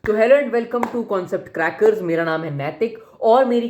तो hello and welcome to concept crackers. मेरा नाम है नैतिक और मेरी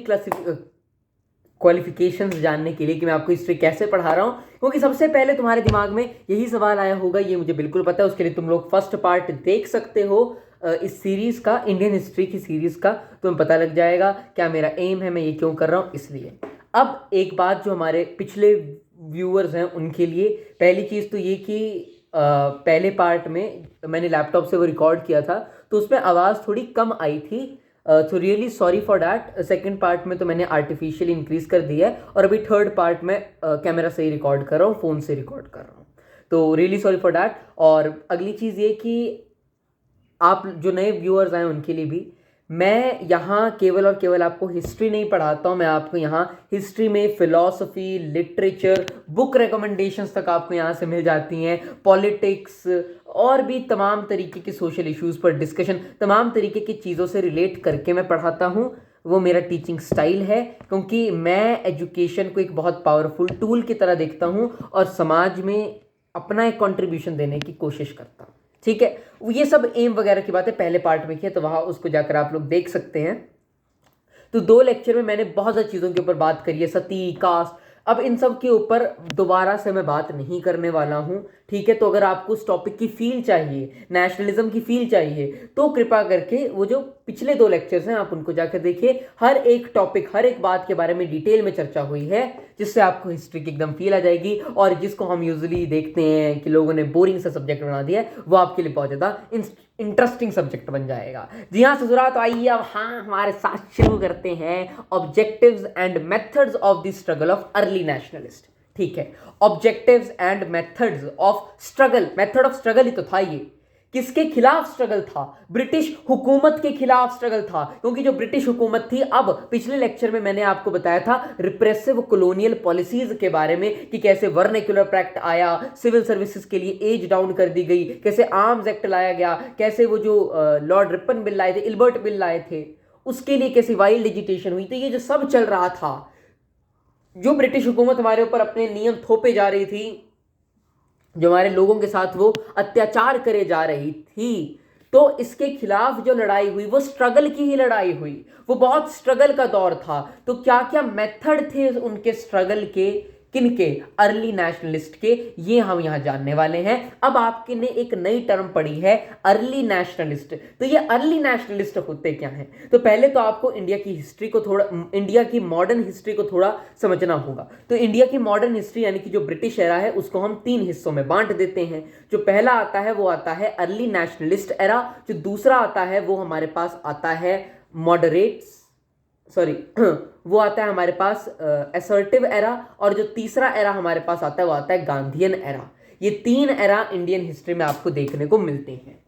क्वालिफिकेशंस जानने के लिए कि मैं आपको हिस्ट्री कैसे पढ़ा रहा हूँ, क्योंकि सबसे पहले तुम्हारे दिमाग में यही सवाल आया होगा, ये मुझे बिल्कुल पता है। उसके लिए तुम लोग फर्स्ट पार्ट देख सकते हो इस सीरीज़ का, इंडियन हिस्ट्री की सीरीज़ का। तुम्हें पता लग जाएगा क्या मेरा एम है, मैं ये क्यों कर रहा हूँ। इसलिए अब एक बात जो हमारे पिछले व्यूअर्स हैं उनके लिए, पहली चीज़ तो ये कि पहले पार्ट में मैंने लैपटॉप से वो रिकॉर्ड किया था तो उसमें आवाज़ थोड़ी कम आई थी, तो really sorry for that. Second part में तो मैंने आर्टिफिशियल इंक्रीज कर दिया है और अभी थर्ड पार्ट में कैमरा से ही रिकॉर्ड कर रहा हूँ, फ़ोन से रिकॉर्ड कर रहा हूँ, तो रियली सॉरी फॉर दैट। और अगली चीज़ ये कि आप जो नए व्यूअर्स आए उनके लिए भी मैं यहाँ केवल और केवल आपको हिस्ट्री नहीं पढ़ाता हूँ, मैं आपको यहाँ हिस्ट्री में फिलॉसफी, लिटरेचर, बुक रिकमेंडेशंस तक आपको यहाँ से मिल जाती हैं, पॉलिटिक्स और भी तमाम तरीके के सोशल इश्यूज़ पर डिस्कशन, तमाम तरीके की चीज़ों से रिलेट करके मैं पढ़ाता हूँ। वो मेरा टीचिंग स्टाइल है, क्योंकि मैं एजुकेशन को एक बहुत पावरफुल टूल की तरह देखता हूँ और समाज में अपना एक कंट्रीब्यूशन देने की कोशिश करता हूँ। ठीक है, ये सब एम वगैरह की बातें पहले पार्ट में की है, तो वहाँ उसको जाकर आप लोग देख सकते हैं। तो 2 लेक्चर में मैंने बहुत सारी चीज़ों के ऊपर बात करी है, सती, कास्ट। अब इन सब के ऊपर दोबारा से मैं बात नहीं करने वाला हूँ, ठीक है। तो अगर आपको उस टॉपिक की फील चाहिए, नेशनलिज्म की फील चाहिए, तो कृपया करके वो जो पिछले 2 लेक्चर्स हैं आप उनको जाकर देखिए। हर एक टॉपिक, हर एक बात के बारे में डिटेल में चर्चा हुई है, जिससे आपको हिस्ट्री की एकदम फील आ जाएगी। और जिसको हम यूजुअली देखते हैं कि लोगों ने बोरिंग सा सब्जेक्ट बना दिया है, वो आपके लिए बहुत ज़्यादा इंटरेस्टिंग सब्जेक्ट बन जाएगा। जी हाँ ससुरा, तो आइए अब हमारे साथ शुरू करते हैं objectives and methods of the struggle of early nationalist. ठीक है, objectives and methods of struggle. Method of struggle ही तो था ये। किसके खिलाफ स्ट्रगल था? ब्रिटिश हुकूमत के खिलाफ स्ट्रगल था, क्योंकि जो ब्रिटिश हुकूमत थी, अब पिछले लेक्चर में मैंने आपको बताया था रिप्रेसिव कॉलोनियल पॉलिसीज के बारे में कि कैसे वर्नाक्युलर एक्ट आया, सिविल सर्विसेज के लिए एज डाउन कर दी गई, कैसे आर्म्स एक्ट लाया गया, कैसे वो जो लॉर्ड रिपन बिल लाए थे, इल्बर्ट बिल लाए थे, उसके लिए कैसी वाइल्ड एजिटेशन हुई थी। ये जो सब चल रहा था, जो ब्रिटिश हुकूमत हमारे ऊपर अपने नियम थोपे जा रही थी, जो हमारे लोगों के साथ वो अत्याचार करे जा रही थी, तो इसके खिलाफ जो लड़ाई हुई वो स्ट्रगल की ही लड़ाई हुई। वो बहुत स्ट्रगल का दौर था। तो क्या क्या मेथड थे उनके स्ट्रगल के, किनके? अर्ली नेशनलिस्ट के, ये हम यहां जानने वाले हैं। अब आपके ने एक नई टर्म पढ़ी है, अर्ली नेशनलिस्ट। तो ये अर्ली नेशनलिस्ट होते क्या हैं? तो पहले तो आपको इंडिया की हिस्ट्री को थोड़ा, इंडिया की मॉडर्न हिस्ट्री को थोड़ा समझना होगा। तो इंडिया की मॉडर्न हिस्ट्री यानी कि जो ब्रिटिश एरा है, उसको हम 3 हिस्सों में बांट देते हैं। जो पहला आता है वो आता है अर्ली नेशनलिस्ट एरा, जो दूसरा आता है वो हमारे पास आता है मॉडरेट्स, सॉरी वो आता है हमारे पास असर्टिव एरा, और जो तीसरा एरा हमारे पास आता है वो आता है गांधीयन एरा। ये 3 एरा इंडियन हिस्ट्री में आपको देखने को मिलते हैं।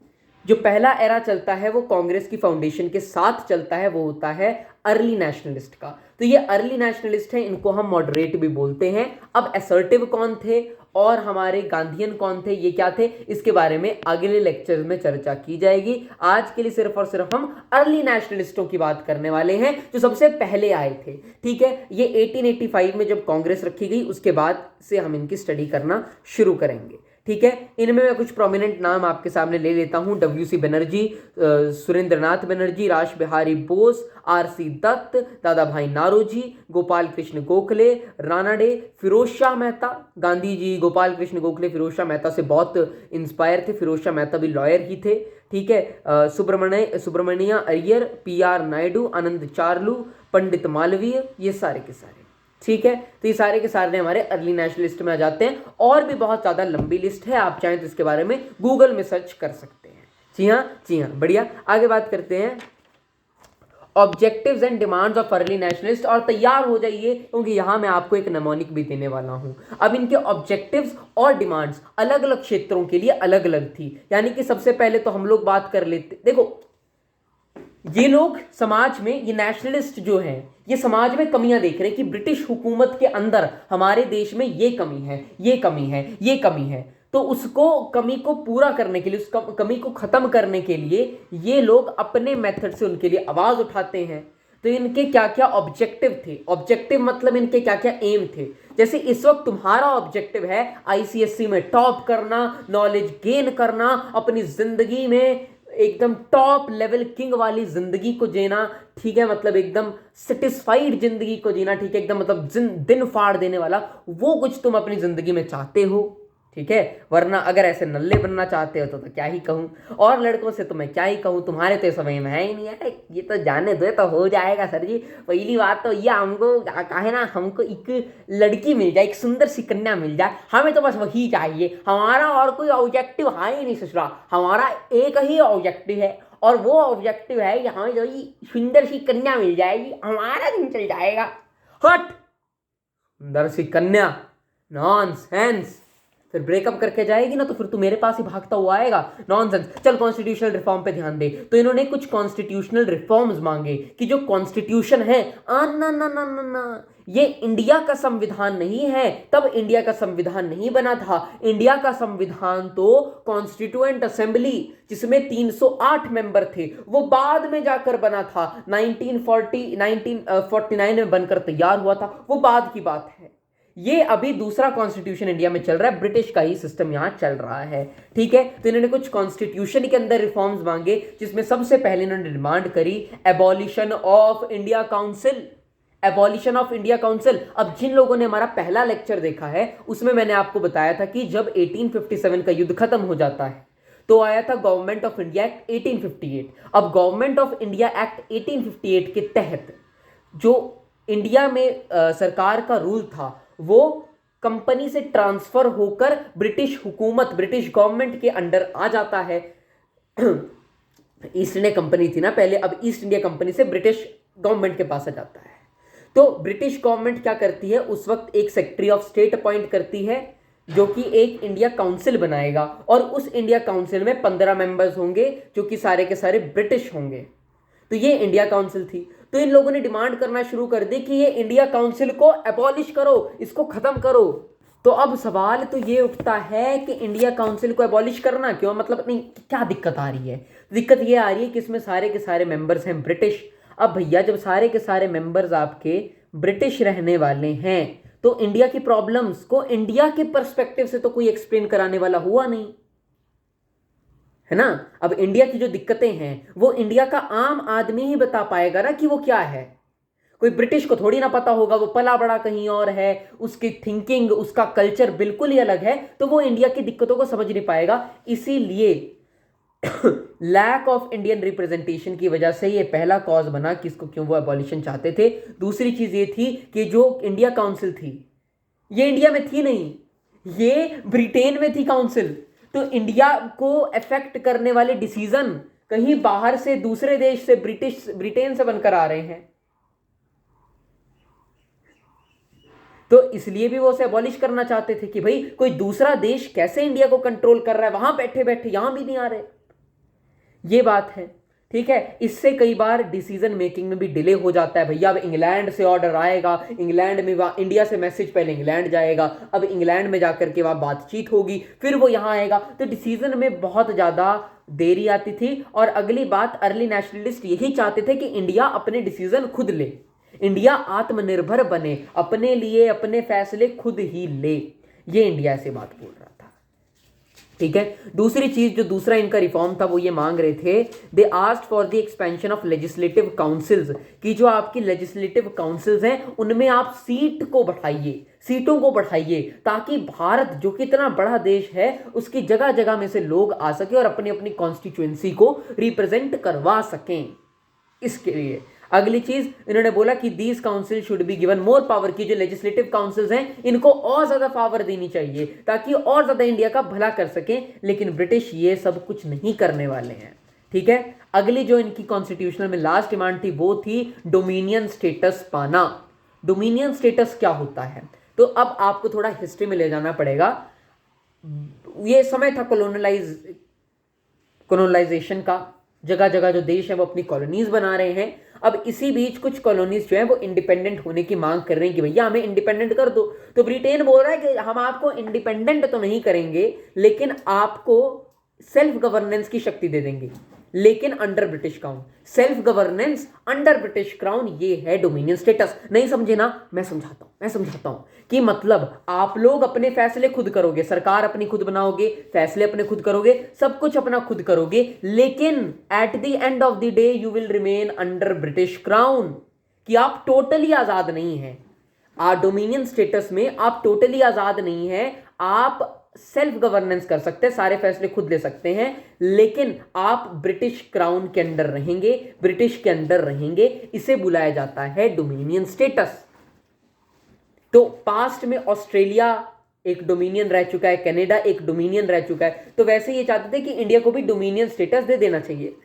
जो पहला एरा चलता है वो कांग्रेस की फाउंडेशन के साथ चलता है, वो होता है अर्ली नेशनलिस्ट का। तो ये अर्ली नेशनलिस्ट है, इनको हम मॉडरेट भी बोलते हैं। अब असर्टिव कौन थे और हमारे गांधीयन कौन थे, ये क्या थे, इसके बारे में अगले लेक्चर में चर्चा की जाएगी। आज के लिए सिर्फ और सिर्फ हम अर्ली नेशनलिस्टों की बात करने वाले हैं, जो सबसे पहले आए थे। ठीक है, ये 1885 में जब कांग्रेस रखी गई, उसके बाद से हम इनकी स्टडी करना शुरू करेंगे। ठीक है, इनमें मैं कुछ प्रोमिनेंट नाम आपके सामने ले लेता हूं। WC बनर्जी, सुरेंद्रनाथ बनर्जी, रास बिहारी बोस, RC दत्त, दादा भाई नारोजी, गोपाल कृष्ण गोखले, रानाडे, फिरोज शाह मेहता। गांधी जी गोपाल कृष्ण गोखले, फिरोज शाह मेहता से बहुत इंस्पायर थे। फिरोज शाह मेहता भी लॉयर ही थे। ठीक है, सुब्रमण्य अय्यर, PR नायडू, आनंद चार्लू, पंडित मालवीय, ये सारे के सारे। ठीक है, तो ये सारे के सारे हमारे अर्ली नेशनलिस्ट में आ जाते हैं। और भी बहुत ज़्यादा लंबी लिस्ट है, आप चाहें तो इसके बारे में गूगल में सर्च कर सकते हैं। जी हाँ, बढ़िया। आगे बात करते हैं objectives and demands of early nationalist, और तैयार हो जाइए क्योंकि यहां मैं आपको एक नेमोनिक भी देने वाला हूं। अब इनके ऑब्जेक्टिव्स और डिमांड्स अलग अलग क्षेत्रों के लिए अलग अलग थी। यानी कि सबसे पहले तो हम लोग बात कर लेते, देखो ये लोग समाज में, ये नेशनलिस्ट जो हैं, ये समाज में कमियां देख रहे हैं कि ब्रिटिश हुकूमत के अंदर हमारे देश में ये कमी है, ये कमी है, ये कमी है। तो उसको, कमी को पूरा करने के लिए, उस कमी को खत्म करने के लिए ये लोग अपने मेथड से उनके लिए आवाज उठाते हैं। तो इनके क्या क्या ऑब्जेक्टिव थे? ऑब्जेक्टिव मतलब इनके क्या क्या एम थे। जैसे इस वक्त तुम्हारा ऑब्जेक्टिव है ICSE में टॉप करना, नॉलेज गेन करना, अपनी जिंदगी में एकदम टॉप लेवल किंग वाली जिंदगी को जीना, ठीक है, मतलब एकदम सेटिस्फाइड जिंदगी को जीना, ठीक है, एकदम मतलब दिन फाड़ देने वाला, वो कुछ तुम अपनी जिंदगी में चाहते हो, ठीक है। वरना अगर ऐसे नल्ले बनना चाहते हो तो क्या ही कहूँ, और लड़कों से तो मैं क्या ही कहूँ, तुम्हारे तो समय में है ही नहीं है, ये तो जाने दो, तो हो जाएगा सर जी। पहली बात तो ये हमको कहे ना, हमको एक लड़की मिल जाए, एक सुंदर सी कन्या मिल जाए, हमें तो बस वही चाहिए, हमारा और कोई ऑब्जेक्टिव है ही नहीं ससुरा, हमारा एक ही ऑब्जेक्टिव है, और वो ऑब्जेक्टिव है कि हमें जो सुंदर सी कन्या मिल जाएगी, हमारा दिन चल जाएगा। हट, सुंदर सी कन्या, नॉनसेंस। फिर ब्रेकअप करके जाएगी ना तो फिर तू मेरे पास ही भागता हुआ आएगा, नॉनसेंस। चल कॉन्स्टिट्यूशनल रिफॉर्म पे ध्यान दे। तो इन्होंने कुछ कॉन्स्टिट्यूशनल रिफॉर्म्स मांगे कि जो कॉन्स्टिट्यूशन है, ना ना ना ना ना, ये इंडिया का संविधान नहीं है, तब इंडिया का संविधान नहीं बना था। इंडिया का संविधान तो कॉन्स्टिट्यूएंट असेंबली, जिसमें 308 मेंबर थे, वो बाद में जाकर बना था, 1949 में बनकर तैयार हुआ था, वो बाद की बात है। ये अभी दूसरा कॉन्स्टिट्यूशन इंडिया में चल रहा है, ब्रिटिश का ही सिस्टम यहां चल रहा है, ठीक है। तो इन्होंने कुछ कॉन्स्टिट्यूशन के अंदर रिफॉर्म्स मांगे, जिसमें सबसे पहले इन्होंने डिमांड करी abolition of India council, abolition of India council. अब जिन लोगों ने हमारा पहला लेक्चर देखा है उसमें मैंने आपको बताया था कि जब 1857 का युद्ध खत्म हो जाता है तो आया था गवर्नमेंट ऑफ इंडिया एक्ट 1858। अब गवर्नमेंट ऑफ इंडिया एक्ट 1858 के तहत जो इंडिया में सरकार का रूल था वो कंपनी से ट्रांसफर होकर ब्रिटिश हुकूमत, ब्रिटिश गवर्नमेंट के अंडर आ जाता है। ईस्ट इंडिया कंपनी थी ना पहले, अब ईस्ट इंडिया कंपनी से ब्रिटिश गवर्नमेंट के पास आ जाता है। तो ब्रिटिश गवर्नमेंट क्या करती है, उस वक्त एक सेक्रेटरी ऑफ स्टेट अपॉइंट करती है जो कि एक इंडिया काउंसिल बनाएगा, और उस इंडिया काउंसिल में 15 मेंबर्स होंगे जो कि सारे के सारे ब्रिटिश होंगे। तो ये इंडिया काउंसिल थी। तो इन लोगों ने डिमांड करना शुरू कर दी कि ये इंडिया काउंसिल को एबॉलिश करो, इसको खत्म करो। तो अब सवाल तो ये उठता है कि इंडिया काउंसिल को एबॉलिश करना क्यों, मतलब नहीं, क्या दिक्कत आ रही है। दिक्कत ये आ रही है कि इसमें सारे के सारे मेंबर्स हैं ब्रिटिश। अब भैया जब सारे के सारे मेंबर्स आपके ब्रिटिश रहने वाले हैं तो इंडिया की प्रॉब्लम्स को इंडिया के पर्सपेक्टिव से तो कोई एक्सप्लेन कराने वाला हुआ नहीं, है ना। अब इंडिया की जो दिक्कतें हैं वो इंडिया का आम आदमी ही बता पाएगा ना कि वो क्या है, कोई ब्रिटिश को थोड़ी ना पता होगा, वो पला बड़ा कहीं और है, उसकी थिंकिंग, उसका कल्चर बिल्कुल ही अलग है, तो वो इंडिया की दिक्कतों को समझ नहीं पाएगा। इसीलिए लैक ऑफ इंडियन रिप्रेजेंटेशन की वजह से ये पहला कॉज बना कि इसको क्यों वो एबॉलिशन चाहते थे। दूसरी चीज ये थी कि जो इंडिया काउंसिल थी ये इंडिया में थी नहीं, ये ब्रिटेन में थी काउंसिल। तो इंडिया को अफेक्ट करने वाले डिसीजन कहीं बाहर से, दूसरे देश से, ब्रिटेन से बनकर आ रहे हैं। तो इसलिए भी वो उसे अबॉलिश करना चाहते थे कि भाई कोई दूसरा देश कैसे इंडिया को कंट्रोल कर रहा है, वहां बैठे बैठे यहां भी नहीं आ रहे, ये बात है, ठीक है। इससे कई बार डिसीजन मेकिंग में भी डिले हो जाता है भैया। अब इंग्लैंड से ऑर्डर आएगा, इंग्लैंड में इंडिया से मैसेज पहले इंग्लैंड जाएगा, अब इंग्लैंड में जाकर के वहां बातचीत होगी, फिर वो यहां आएगा, तो डिसीजन में बहुत ज्यादा देरी आती थी। और अगली बात, अर्ली नेशनलिस्ट यही चाहते थे कि इंडिया अपने डिसीजन खुद ले, इंडिया आत्मनिर्भर बने, अपने लिए अपने फैसले खुद ही ले, ये इंडिया ऐसे बात बोल रहा था, ठीक है। दूसरी चीज, जो दूसरा इनका रिफॉर्म था, वो ये मांग रहे थे, they asked for the expansion of legislative councils, कि जो आपकी लेजिस्लेटिव काउंसिल्स हैं उनमें आप सीटों को बढ़ाइए, ताकि भारत जो कि इतना बड़ा देश है उसकी जगह जगह में से लोग आ सके और अपनी अपनी कॉन्स्टिट्यूएंसी को रिप्रेजेंट करवा सकें। इसके लिए अगली चीज इन्होंने बोला कि these council should be given more power, की जो लेजिस्लेटिव काउंसिल्स हैं इनको और ज्यादा पावर देनी चाहिए ताकि और ज्यादा इंडिया का भला कर सकें। लेकिन ब्रिटिश ये सब कुछ नहीं करने वाले हैं, ठीक है। अगली जो इनकी कॉन्स्टिट्यूशनल में लास्ट डिमांड थी वो थी डोमिनियन स्टेटस पाना। डोमिनियन स्टेटस क्या होता है, तो अब आपको थोड़ा हिस्ट्री में ले जाना पड़ेगा। ये समय था कॉलोनाइजेशन का, जगह जगह जो देश है वो अपनी कॉलोनीज बना रहे हैं। अब इसी बीच कुछ कॉलोनीज जो है वो इंडिपेंडेंट होने की मांग कर रहे हैं कि भैया हमें इंडिपेंडेंट कर दो। तो ब्रिटेन बोल रहा है कि हम आपको इंडिपेंडेंट तो नहीं करेंगे, लेकिन आपको सेल्फ गवर्नेंस की शक्ति दे देंगे, लेकिन under British crown. Self governance under British crown, ये है डोमिनियन स्टेटस। नहीं समझे ना, मैं समझाता हूं कि मतलब आप लोग अपने फैसले खुद करोगे, सरकार अपनी खुद बनाओगे, फैसले अपने खुद करोगे, सब कुछ अपना खुद करोगे, लेकिन at the end of the day you will remain under British crown, कि आप टोटली आजाद नहीं हैं। डोमिनियन स्टेटस में आप टोटली आजाद नहीं है, आप सेल्फ गवर्नेंस कर सकते हैं, सारे फैसले खुद ले सकते हैं, लेकिन आप ब्रिटिश क्राउन के अंडर रहेंगे, ब्रिटिश के अंडर रहेंगे। इसे बुलाया जाता है डोमिनियन स्टेटस। तो पास्ट में ऑस्ट्रेलिया एक डोमिनियन रह चुका है, कनाडा एक डोमिनियन रह चुका है, तो वैसे ये चाहते थे कि इंडिया को भी डोमिनियन स्टेटस दे देना चाहिए।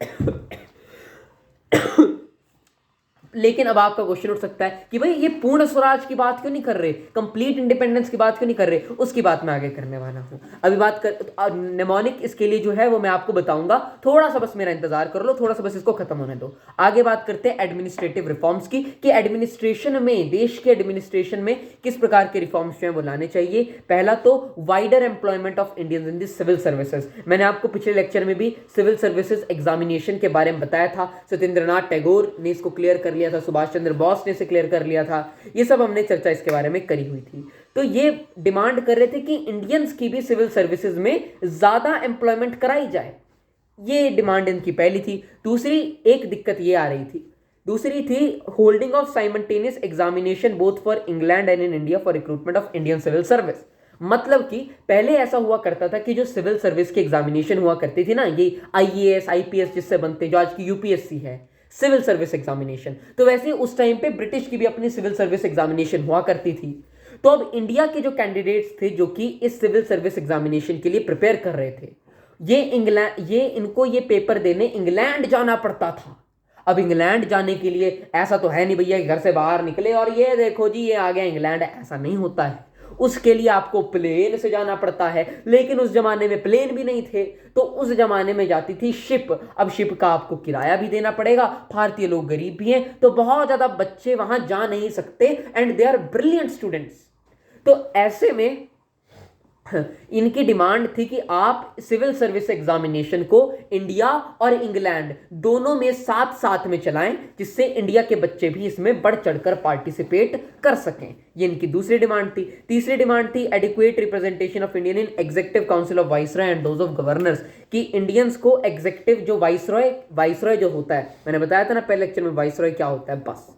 लेकिन अब आपका क्वेश्चन उठ सकता है कि भाई ये पूर्ण स्वराज की बात क्यों नहीं कर रहे, कंप्लीट इंडिपेंडेंस की बात क्यों नहीं कर रहे। उसकी बात मैं आगे करने वाला हूं। अभी बात कर नेमोनिक, इसके लिए जो है वो मैं आपको बताऊंगा, थोड़ा सा बस मेरा इंतजार कर लो, थोड़ा सा बस इसको खत्म होने दो। आगे बात करते हैं एडमिनिस्ट्रेटिव रिफॉर्म्स की, कि एडमिनिस्ट्रेशन में, देश के एडमिनिस्ट्रेशन में किस प्रकार के रिफॉर्म्स जो है वो लाने चाहिए। पहला तो wider employment of Indians in the civil services. मैंने आपको पिछले लेक्चर में भी सिविल सर्विसेज एग्जामिनेशन के बारे में बताया था, सत्येंद्रनाथ टैगोर ने इसको क्लियर कर लिया था, सुभाष चंद्र बोस ने इसे क्लियर कर लिया था, ये सब हमने चर्चा इसके बारे में करी हुई थी। तो ये डिमांड कर रहे थे कि इंडियंस की भी सिविल सर्विसेज में ज्यादा एम्प्लॉयमेंट कराई जाए, ये डिमांड इनकी पहली थी। दूसरी एक दिक्कत ये आ रही थी, दूसरी थी holding of simultaneous examination both for England and in India for recruitment of Indian civil service. मतलब कि पहले ऐसा हुआ करता था कि जो सिविल सर्विस की एग्जामिनेशन हुआ करती थी ना, ये आईएएस आईपीएस जिससे बनते, जो आज की यूपीएससी है, सिविल सर्विस एग्जामिनेशन, तो वैसे उस टाइम पे ब्रिटिश की भी अपनी सिविल सर्विस एग्जामिनेशन हुआ करती थी। तो अब इंडिया के जो कैंडिडेट्स थे जो कि इस सिविल सर्विस एग्जामिनेशन के लिए प्रिपेयर कर रहे थे, इनको ये पेपर देने इंग्लैंड जाना पड़ता था। अब इंग्लैंड जाने के लिए ऐसा तो है नहीं भैया घर से बाहर निकले और ये देखो जी ये आ गया इंग्लैंड, ऐसा नहीं होता है। उसके लिए आपको प्लेन से जाना पड़ता है, लेकिन उस जमाने में प्लेन भी नहीं थे, तो उस जमाने में जाती थी शिप। अब शिप का आपको किराया भी देना पड़ेगा, भारतीय लोग गरीब भी हैं, तो बहुत ज्यादा बच्चे वहां जा नहीं सकते, and they are brilliant students. तो ऐसे में इनकी डिमांड थी कि आप सिविल सर्विस एग्जामिनेशन को इंडिया और इंग्लैंड दोनों में साथ साथ में चलाएं, जिससे इंडिया के बच्चे भी इसमें बढ़ चढ़कर पार्टिसिपेट कर सकें। ये इनकी दूसरी डिमांड थी। तीसरी डिमांड थी adequate representation of Indian in executive council of viceroy and those of governors, कि इंडियंस को एग्जीक्यूटिव जो वाइसरॉय जो होता है, मैंने बताया था ना पहले लेक्चर में वाइसरॉय क्या होता है, बस।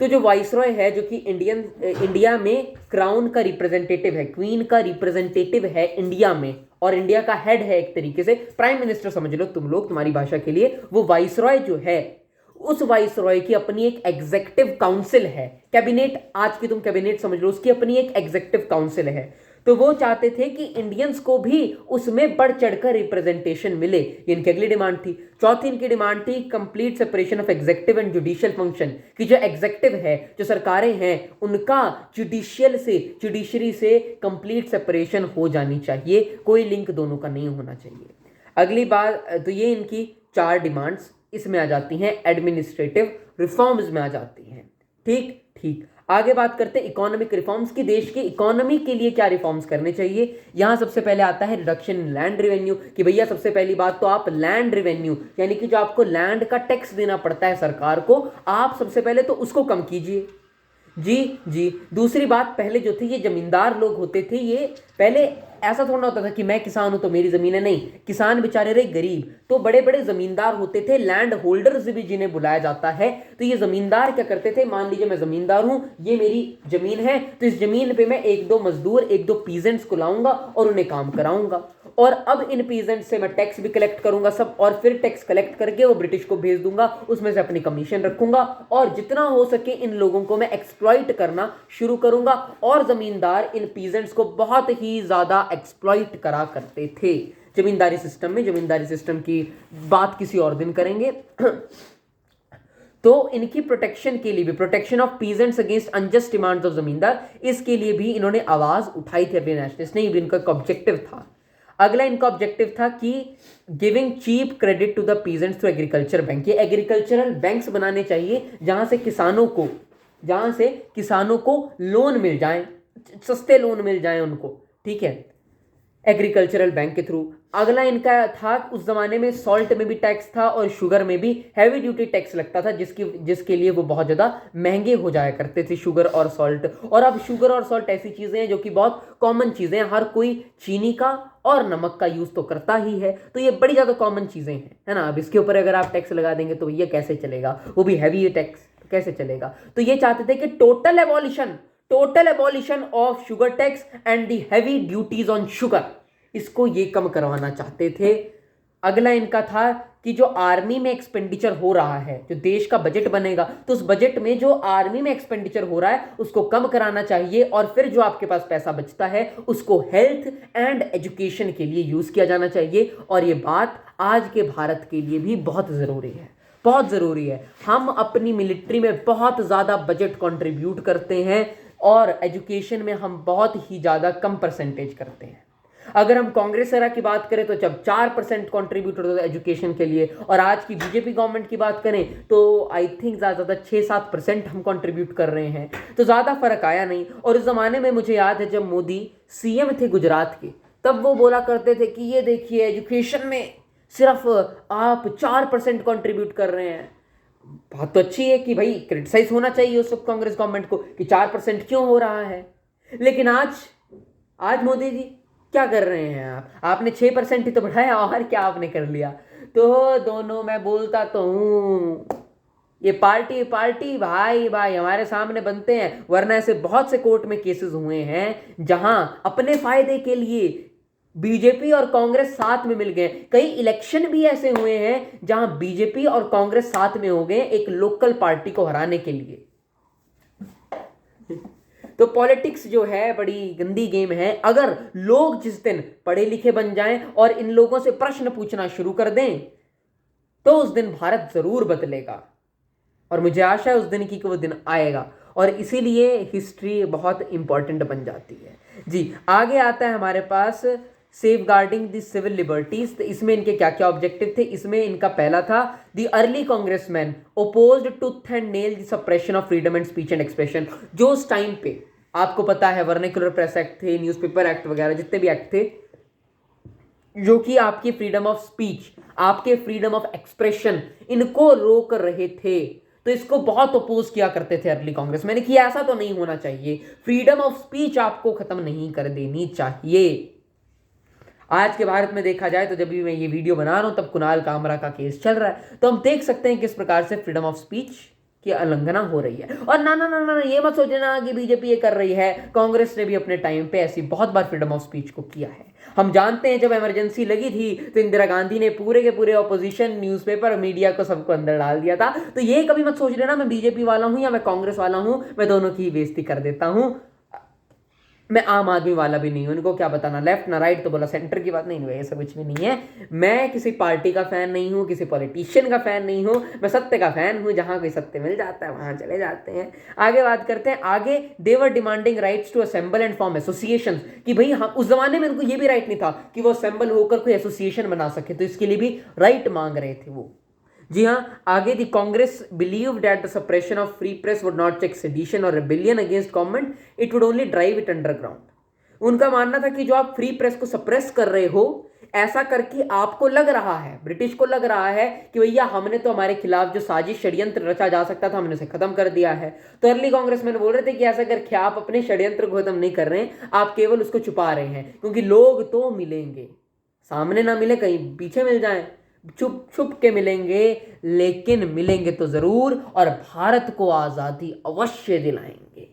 तो जो वाइसरॉय है, जो कि इंडिया में क्राउन का रिप्रेजेंटेटिव है, क्वीन का रिप्रेजेंटेटिव है इंडिया में, और इंडिया का हेड है, एक तरीके से प्राइम मिनिस्टर समझ लो तुम लोग, तुम्हारी भाषा के लिए, वो वाइसरॉय जो है, उस वाइसरॉय की अपनी एक एग्जीक्यूटिव काउंसिल है, कैबिनेट, आज की तुम कैबिनेट समझ लो, उसकी अपनी एक एग्जीक्यूटिव काउंसिल है। तो वो चाहते थे कि इंडियंस को भी उसमें बढ़ चढ़कर रिप्रेजेंटेशन मिले, ये इनकी अगली डिमांड थी। चौथी इनकी डिमांड थी complete separation of executive and judicial function, कि जो एग्जीक्यूटिव है, जो सरकारें हैं, उनका जुडिशरी से कंप्लीट सेपरेशन हो जानी चाहिए, कोई लिंक दोनों का नहीं होना चाहिए। अगली बात, तो ये इनकी 4 डिमांड्स इसमें आ जाती हैं, एडमिनिस्ट्रेटिव रिफॉर्म्स में आ जाती हैं। ठीक। आगे बात करते हैं इकोनॉमिक रिफॉर्म्स की, देश की इकोनॉमी के लिए क्या रिफॉर्म्स करने चाहिए। यहां सबसे पहले आता है रिडक्शन इन लैंड रेवेन्यू, कि भैया सबसे पहली बात तो आप लैंड रेवेन्यू, यानी कि जो आपको लैंड का टैक्स देना पड़ता है सरकार को, आप सबसे पहले तो उसको कम कीजिए। जी। दूसरी बात, पहले जो थे ये जमींदार लोग होते थे, ये पहले ऐसा थोड़ा होता था कि मैं किसान हूं तो मेरी जमीन है, नहीं, किसान बेचारे रहे गरीब, तो बड़े बड़े जमींदार होते थे, लैंड होल्डर्स भी जिन्हें बुलाया जाता है। तो ये जमींदार क्या करते थे, मान लीजिए मैं जमींदार हूं, ये मेरी जमीन है, तो इस जमीन पे मैं 1-2 मजदूर, 1-2 पीजेंट्स को लाऊंगा और उन्हें काम कराऊंगा, और अब इन पीजेंट्स से मैं टैक्स भी कलेक्ट करूंगा सब, और फिर टैक्स कलेक्ट करके वो ब्रिटिश को भेज दूंगा, उसमें से अपनी कमीशन रखूंगा, और जितना हो सके इन लोगों को मैं एक्सप्लॉइट करना शुरू करूंगा। और जमींदार इन पीजेंट्स को बहुत ही ज्यादा एक्सप्लॉइट करा करते थे जमींदारी सिस्टम में। जमींदारी सिस्टम की बात किसी और दिन करेंगे। तो इनकी प्रोटेक्शन के लिए भी, protection of peasants against unjust demands of जमींदार, इसके लिए भी इन्होंने आवाज उठाई थी अपने नेशनलिस्ट ने, इनका ऑब्जेक्टिव था। अगला इनका ऑब्जेक्टिव था कि giving cheap credit to the peasants through agriculture bank, ये एग्रीकल्चरल बैंक्स बनाने चाहिए जहां से किसानों को लोन मिल जाए, सस्ते लोन मिल जाए उनको, ठीक है। एग्रीकल्चरल बैंक के थ्रू। अगला इनका था उस जमाने में सॉल्ट में भी टैक्स था और शुगर में भी हैवी ड्यूटी टैक्स लगता था, जिसके लिए वो बहुत ज़्यादा महंगे हो जाया करते थे, शुगर और सॉल्ट। और अब शुगर और सॉल्ट ऐसी चीज़ें हैं जो कि बहुत कॉमन चीज़ें हैं, हर कोई चीनी का और नमक का यूज़ तो करता ही है, तो ये बड़ी ज़्यादा कॉमन चीज़ें हैं, है ना। अब इसके ऊपर अगर आप टैक्स लगा देंगे तो भैया कैसे चलेगा, वो भी हैवी टैक्स, कैसे चलेगा। तो ये चाहते थे कि total abolition of sugar tax and the heavy duties on sugar, इसको ये कम करवाना चाहते थे। अगला इनका था कि जो आर्मी में एक्सपेंडिचर हो रहा है, जो देश का बजट बनेगा, तो उस बजट में जो आर्मी में एक्सपेंडिचर हो रहा है उसको कम कराना चाहिए, और फिर जो आपके पास पैसा बचता है उसको हेल्थ एंड एजुकेशन के लिए यूज किया जाना चाहिए। और ये बात आज के भारत के लिए भी बहुत जरूरी है, बहुत जरूरी है। हम अपनी मिलिट्री में बहुत ज्यादा बजट कंट्रीब्यूट करते हैं और एजुकेशन में हम बहुत ही ज़्यादा कम परसेंटेज करते हैं। अगर हम कांग्रेस एरा की बात करें तो जब 4% कॉन्ट्रीब्यूट होता था एजुकेशन के लिए, और आज की बीजेपी गवर्नमेंट की बात करें तो आई थिंक ज़्यादा 6-7% हम कंट्रीब्यूट कर रहे हैं, तो ज़्यादा फर्क आया नहीं। और उस ज़माने में मुझे याद है जब मोदी सीएम थे गुजरात के, तब वो बोला करते थे कि ये देखिए एजुकेशन में सिर्फ आप 4% कॉन्ट्रीब्यूट कर रहे हैं। बात तो अच्छी है कि भाई क्रिटिसाइज होना चाहिए उस वक्त कांग्रेस गवर्नमेंट को कि 4% क्यों हो रहा है, लेकिन आज मोदी जी क्या कर रहे हैं, आपने 6% ही तो बढ़ाया, और क्या आपने कर लिया। तो दोनों मैं बोलता तो हूँ, ये पार्टी भाई हमारे सामने बनते हैं, वरना ऐसे बहुत से कोर्ट में केसेस हुए हैं जहां अपने फायदे के लिए बीजेपी और कांग्रेस साथ में मिल गए। कई इलेक्शन भी ऐसे हुए हैं जहां बीजेपी और कांग्रेस साथ में हो गए एक लोकल पार्टी को हराने के लिए। तो पॉलिटिक्स जो है बड़ी गंदी गेम है। अगर लोग जिस दिन पढ़े लिखे बन जाएं और इन लोगों से प्रश्न पूछना शुरू कर दें तो उस दिन भारत जरूर बदलेगा, और मुझे आशा है उस दिन की कि वो दिन आएगा, और इसीलिए हिस्ट्री बहुत इंपॉर्टेंट बन जाती है। जी, आगे आता है हमारे पास safeguarding the civil liberties. तो इसमें इनके क्या क्या ऑब्जेक्टिव थे। इसमें इनका पहला था the early congressmen opposed tooth and nail the suppression of freedom and speech and expression. जो उस टाइम पे आपको पता है वर्नाक्युलर प्रेस एक्ट थे, न्यूज़पेपर एक्ट वगैरह जितने भी एक्ट थे, जो कि आपकी फ्रीडम ऑफ स्पीच, आपके फ्रीडम ऑफ एक्सप्रेशन, इनको रोक रहे थे, तो इसको बहुत अपोज किया करते थे अर्ली कांग्रेस। मैंने कि ऐसा तो नहीं होना चाहिए, फ्रीडम ऑफ स्पीच आपको खत्म नहीं कर देनी चाहिए। आज के भारत में देखा जाए तो जब भी मैं ये वीडियो बना रहा हूं तब कुणाल कामरा का केस चल रहा है, तो हम देख सकते हैं किस प्रकार से फ्रीडम ऑफ स्पीच की उल्लंघना हो रही है। और ना ना ना ना ये मत सोचना कि बीजेपी ये कर रही है, कांग्रेस ने भी अपने टाइम पे ऐसी बहुत बार फ्रीडम ऑफ स्पीच को किया है। हम जानते हैं जब इमरजेंसी लगी थी तो इंदिरा गांधी ने पूरे के पूरे ऑपोजिशन, न्यूज़पेपर, मीडिया को सबको अंदर डाल दिया था। तो ये कभी मत सोच लेना मैं बीजेपी वाला हूं या मैं कांग्रेस वाला हूं, मैं दोनों की बेइज्जती कर देता हूं। मैं आम आदमी वाला भी नहीं हूं, उनको क्या बताना लेफ्ट ना राइट, तो बोला सेंटर की बात नहीं हुई, ऐसा कुछ भी नहीं है। मैं किसी पार्टी का फैन नहीं हूं, किसी पॉलिटिशियन का फैन नहीं हूं, मैं सत्य का फैन हूं। जहां कोई सत्य मिल जाता है वहां चले जाते हैं। आगे बात करते हैं। आगे they were demanding rights to assemble and form association, कि भाई हम उस जमाने में उनको ये भी राइट नहीं था कि वो असेंबल होकर कोई एसोसिएशन बना सके, तो इसके लिए भी राइट मांग रहे थे वो। जी हाँ, आगे the Congress believe that the suppression of free press would not check sedition और rebellion against government, it would only drive it underground. उनका मानना था कि जो आप फ्री प्रेस को सप्रेस कर रहे हो, ऐसा करके आपको लग रहा है, ब्रिटिश को लग रहा है कि भैया हमने तो हमारे खिलाफ जो साजिश षड्यंत्र रचा जा सकता था हमने उसे खत्म कर दिया है। तो अर्ली कांग्रेसमैन बोल रहे थे कि ऐसा करके आप अपने षड्यंत्र को खत्म नहीं कर रहे हैं, आप केवल उसको छुपा रहे हैं, क्योंकि लोग तो मिलेंगे, सामने ना मिले कहीं पीछे मिल जाएं, छुप छुप के मिलेंगे, लेकिन मिलेंगे तो जरूर, और भारत को आजादी अवश्य दिलाएंगे।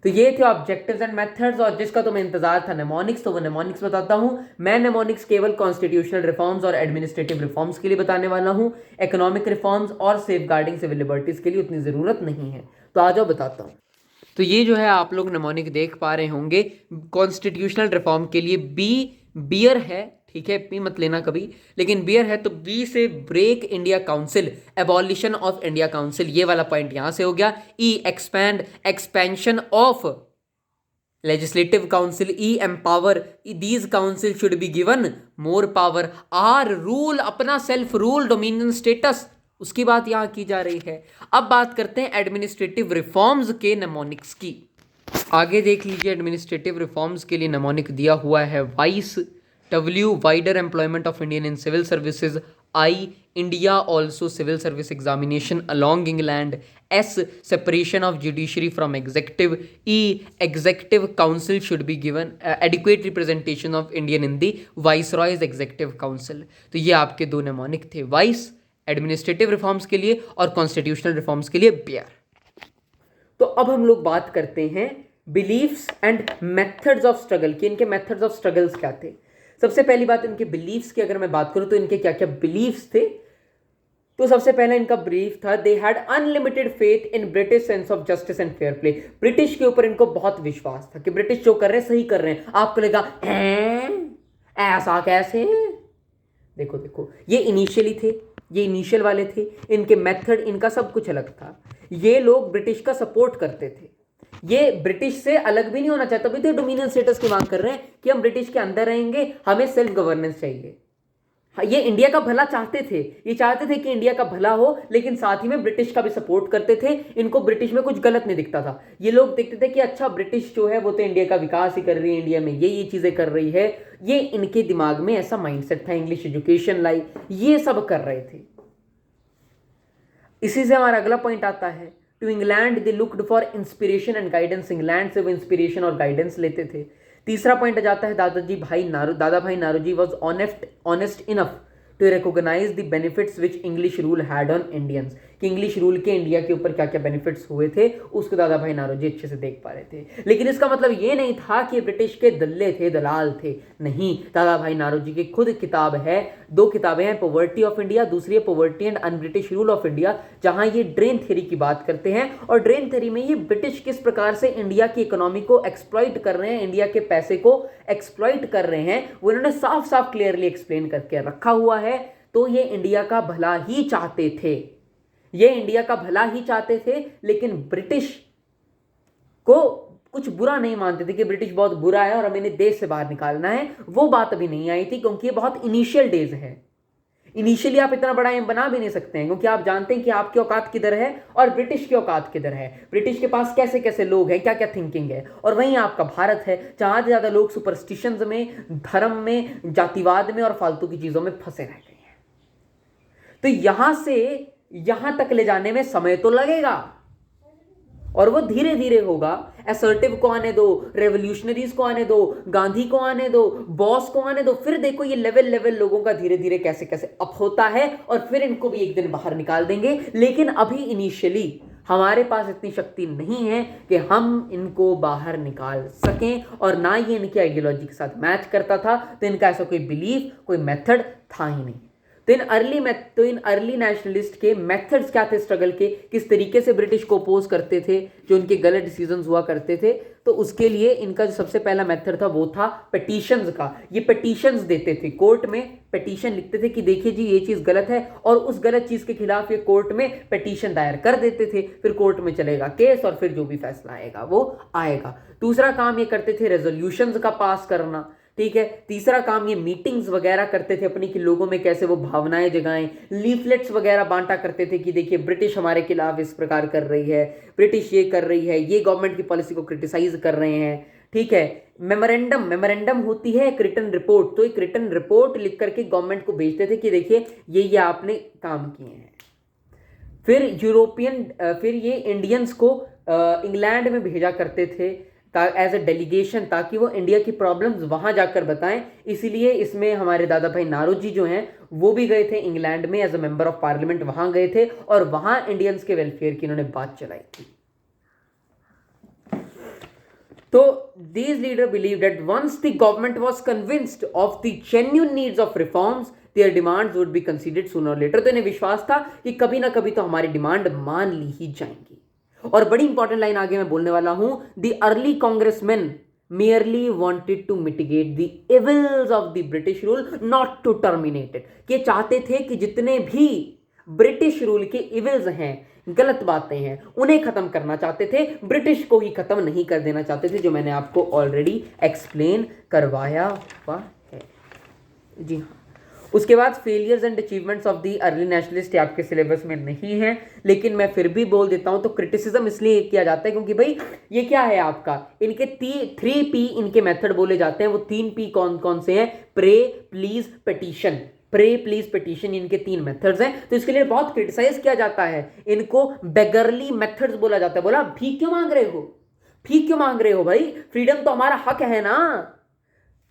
तो ये थे ऑब्जेक्टिव्स एंड मेथड्स, और जिसका तुम्हें इंतजार था नेमोनिक्स, तो वो नेमोनिक्स बताता हूं मैं। नेमोनिक्स केवल कॉन्स्टिट्यूशनल रिफॉर्म्स और एडमिनिस्ट्रेटिव रिफॉर्म्स के लिए बताने वाला हूं, इकोनॉमिक रिफॉर्म्स और सेफ गार्डिंग सिविल लिबर्टीज के लिए उतनी जरूरत नहीं है। तो आ जाओ बताता हूं। तो ये जो है आप लोग नेमोनिक देख पा रहे होंगे, कॉन्स्टिट्यूशनल रिफॉर्म के लिए बियर है, ठीक है, पी मत लेना कभी, लेकिन बियर है। तो बी से break India council, abolition of India council, ये वाला पॉइंट यहां से हो गया। E expand, expansion of legislative council. E empower, these council should be given more power. R rule, अपना सेल्फ रूल, डोमिनियन स्टेटस, उसकी बात यहां की जा रही है। अब बात करते हैं एडमिनिस्ट्रेटिव रिफॉर्म्स के नेमोनिक्स की। आगे देख लीजिए, एडमिनिस्ट्रेटिव रिफॉर्म्स के लिए नमोनिक दिया हुआ है wise, W wider employment of Indian in civil services, I India also civil service examination along England, S separation of judiciary from executive, E executive council should be given adequate representation of Indian in the viceroy's executive council. तो ये आपके दो नमोनिक थे, vice administrative reforms के लिए और constitutional reforms के लिए बियर। तो अब हम लोग बात करते हैं beliefs and methods of struggle की। इनके मेथड्स ऑफ स्ट्रगल्स क्या थे? सबसे पहली बात इनके बिलीफ्स की अगर मैं बात करूं तो इनके क्या क्या बिलीफ्स थे। तो सबसे पहला इनका बिलीफ था, they had unlimited faith in British sense of justice and fair play. British के ऊपर इनको बहुत विश्वास था कि ब्रिटिश जो कर रहे हैं सही कर रहे हैं। आपको लगा ऐसा कैसे? देखो देखो, ये इनिशियली थे, ये इनिशियल वाले थे, इनके मेथड इनका सब कुछ अलग था। ये लोग ब्रिटिश का सपोर्ट करते थे, ये ब्रिटिश से अलग भी नहीं होना चाहते, तभी तो डोमिनियन स्टेटस की मांग कर रहे हैं कि हम ब्रिटिश के अंदर रहेंगे, हमें सेल्फ गवर्नेंस चाहिए। ये इंडिया का भला चाहते थे, ये चाहते थे कि इंडिया का भला हो, लेकिन साथ ही में ब्रिटिश का भी सपोर्ट करते थे। इनको ब्रिटिश में कुछ गलत नहीं दिखता था। ये लोग देखते थे कि अच्छा ब्रिटिश जो है वो तो इंडिया का विकास ही कर रही है, इंडिया में ये चीजें कर रही है। ये इनके दिमाग में ऐसा माइंडसेट था, इंग्लिश एजुकेशन लाई, ये सब कर रहे थे। इसी से हमारा अगला पॉइंट आता है, to England they looked for inspiration and guidance. England से वो इंस्पिरेशन और गाइडेंस लेते थे। तीसरा पॉइंट आ जाता है, Dadabhai Naoroji was honest enough to recognize the benefits which English rule had on Indians. कि इंग्लिश रूल के इंडिया के ऊपर क्या क्या बेनिफिट्स हुए थे उसको दादा भाई नारोजी अच्छे से देख पा रहे थे। लेकिन इसका मतलब ये नहीं था कि ब्रिटिश के दल्ले थे, दलाल थे, नहीं। दादा भाई नारोजी की खुद किताब है, दो किताबें हैं, पॉवर्टी ऑफ इंडिया, दूसरी है poverty and un-British rule of India, जहां ये ड्रेन थ्योरी की बात करते हैं। और ड्रेन थ्योरी में ये ब्रिटिश किस प्रकार से इंडिया की इकोनॉमी को एक्सप्लॉइट कर रहे हैं, इंडिया के पैसे को एक्सप्लॉइट कर रहे हैं, वो इन्होंने साफ साफ क्लियरली एक्सप्लेन करके रखा हुआ है। तो ये इंडिया का भला ही चाहते थे, ये इंडिया का भला ही चाहते थे, लेकिन ब्रिटिश को कुछ बुरा नहीं मानते थे कि ब्रिटिश बहुत बुरा है और हमें इन्हें देश से बाहर निकालना है। वो बात अभी नहीं आई थी, क्योंकि ये बहुत इनिशियल डेज है। इनिशियली आप इतना बड़ा एम बना भी नहीं सकते हैं, क्योंकि आप जानते हैं कि आपकी औकात किधर है और ब्रिटिश की औकात किधर है, ब्रिटिश के पास कैसे कैसे लोग हैं, क्या क्या थिंकिंग है। और वहीं आपका भारत है, जहां से ज्यादा लोग सुपरस्टिशंस में, धर्म में, जातिवाद में और फालतू की चीजों में फंसे रह गए हैं। तो यहां से यहां तक ले जाने में समय तो लगेगा, और वो धीरे धीरे होगा। असर्टिव को आने दो, रेवोल्यूशनरीज को आने दो, गांधी को आने दो, बॉस को आने दो, फिर देखो ये लेवल लेवल लोगों का धीरे धीरे कैसे कैसे अप होता है, और फिर इनको भी एक दिन बाहर निकाल देंगे। लेकिन अभी इनिशियली हमारे पास इतनी शक्ति नहीं है कि हम इनको बाहर निकाल सकें, और ना ये इनकी आइडियोलॉजी के साथ मैच करता था। तो इनका ऐसा कोई बिलीफ, कोई मेथड था ही नहीं। तो इन अर्ली नेशनलिस्ट के मेथड्स क्या थे स्ट्रगल के, किस तरीके से ब्रिटिश को अपोज करते थे, जो उनके गलत डिसीजंस हुआ करते थे। तो उसके लिए इनका जो सबसे पहला मेथड था वो था पिटीशंस का। ये पिटीशंस देते थे, कोर्ट में पिटीशन लिखते थे कि देखिए जी ये चीज़ गलत है, और उस गलत चीज़ के खिलाफ ये कोर्ट में पिटीशन दायर कर देते थे। फिर कोर्ट में चलेगा केस, और फिर जो भी फैसला आएगा वो आएगा। दूसरा काम ये करते थे रेजोल्यूशंस का पास करना, ठीक है। तीसरा काम ये मीटिंग्स वगैरह करते थे अपनी, कि लोगों में कैसे वो भावनाएं जगाएं। लीफलेट्स वगैरह बांटा करते थे कि देखिए ब्रिटिश हमारे खिलाफ इस प्रकार कर रही है, ब्रिटिश ये कर रही है, ये गवर्नमेंट की पॉलिसी को क्रिटिसाइज कर रहे हैं, ठीक है। मेमोरेंडम होती है एक रिटन रिपोर्ट, तो एक रिटन रिपोर्ट लिख करके गवर्नमेंट को भेजते थे कि देखिए ये आपने काम किए हैं। फिर ये इंडियंस को इंग्लैंड में भेजा करते थे एज ए डेलीगेशन, ताकि वो इंडिया की प्रॉब्लम्स वहां जाकर बताएं। इसीलिए इसमें हमारे दादा भाई नारोजी जो हैं वो भी गए थे इंग्लैंड में as a member of parliament, वहां गए थे और वहां इंडियंस के वेलफेयर की इन्होंने बात चलाई थी। तो these leaders believed that once the government was convinced of the genuine needs of reforms, their demands would be considered sooner or later। तो इन्हें विश्वास था कि कभी ना कभी तो हमारी डिमांड मान ली ही जाएंगी। और बड़ी इंपॉर्टेंट लाइन आगे मैं बोलने वाला हूं, the early congressman merely wanted to mitigate the evils of the British rule, not to terminate it। कि चाहते थे कि जितने भी ब्रिटिश रूल के इविल्स हैं, गलत बातें हैं, उन्हें खत्म करना चाहते थे, ब्रिटिश को ही खत्म नहीं कर देना चाहते थे, जो मैंने आपको ऑलरेडी एक्सप्लेन करवाया हुआ है। जी हाँ। उसके बाद failures and achievements of the early nationalist आपके सिलेबस में नहीं है, लेकिन मैं फिर भी बोल देता हूं। तो क्रिटिसिज्म इसलिए किया जाता है क्योंकि भाई ये क्या है आपका, इनके 3P इनके मेथड बोले जाते हैं। वो 3P कौन कौन से हैं? Pray, please, petition. Pray, please, petition, इनके 3 मेथड्स हैं। तो इसके लिए बहुत क्रिटिसाइज किया जाता है। इनको बेगरली मेथड्स बोला जाता है। बोला भीख क्यों मांग रहे हो, भीख क्यों मांग रहे हो भाई, फ्रीडम तो हमारा हक है ना।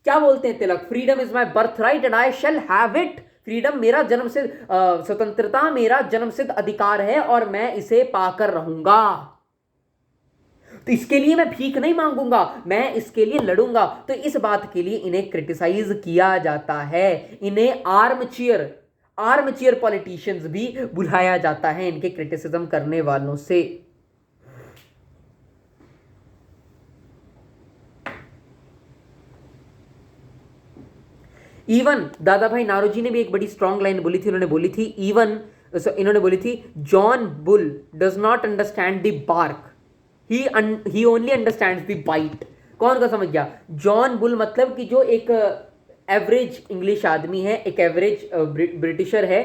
क्या बोलते हैं Tilak? Freedom is my birth right and I shall have it. Freedom मेरा जन्मसिद्ध, स्वतंत्रता मेरा जन्मसिद्ध अधिकार है और मैं इसे पाकर रहूंगा। तो इसके लिए मैं भीख नहीं मांगूंगा, मैं इसके लिए लड़ूंगा। तो इस बात के लिए इन्हें क्रिटिसाइज किया जाता है। इन्हें आर्मचेयर पॉलिटिशियंस भी बुलाया जाता है इनके क्रिटिसिज्म करने वालों से। इवन दादा भाई नारोजी ने भी एक बड़ी स्ट्रॉन्ग लाइन बोली थी। उन्होंने बोली थी इन्होंने बोली थी, John Bull does not understand the bark, he only understands the bite. कौन का समझ गया? जॉन बुल मतलब कि जो एक एवरेज इंग्लिश आदमी है, एक एवरेज ब्रिटिशर है।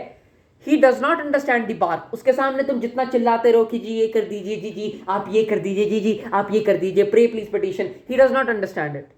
He does not understand the bark. उसके सामने तुम जितना चिल्लाते रहो कि जी ये कर दीजिए, जी जी आप ये कर दीजिए, जी जी आप ये कर दीजिए, pray please petition, he does not understand it.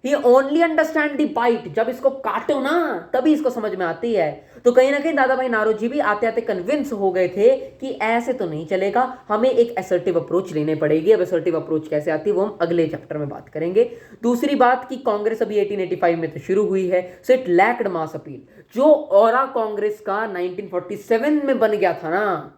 He only understand the bite। जब इसको काटो ना तभी इसको समझ में आती है। तो कहीं ना कहीं दादा भाई नारोजी भी आते आते कन्विंस हो गए थे कि ऐसे तो नहीं चलेगा, हमें एक असर्टिव अप्रोच लेने पड़ेगी। अब असर्टिव अप्रोच कैसे आती है वो हम अगले चैप्टर में बात करेंगे। दूसरी बात कि कांग्रेस अभी 1885 में तो शुरू हुई है, so it lacked mass appeal. जो ऑरा कांग्रेस का 1947 में बन गया था ना,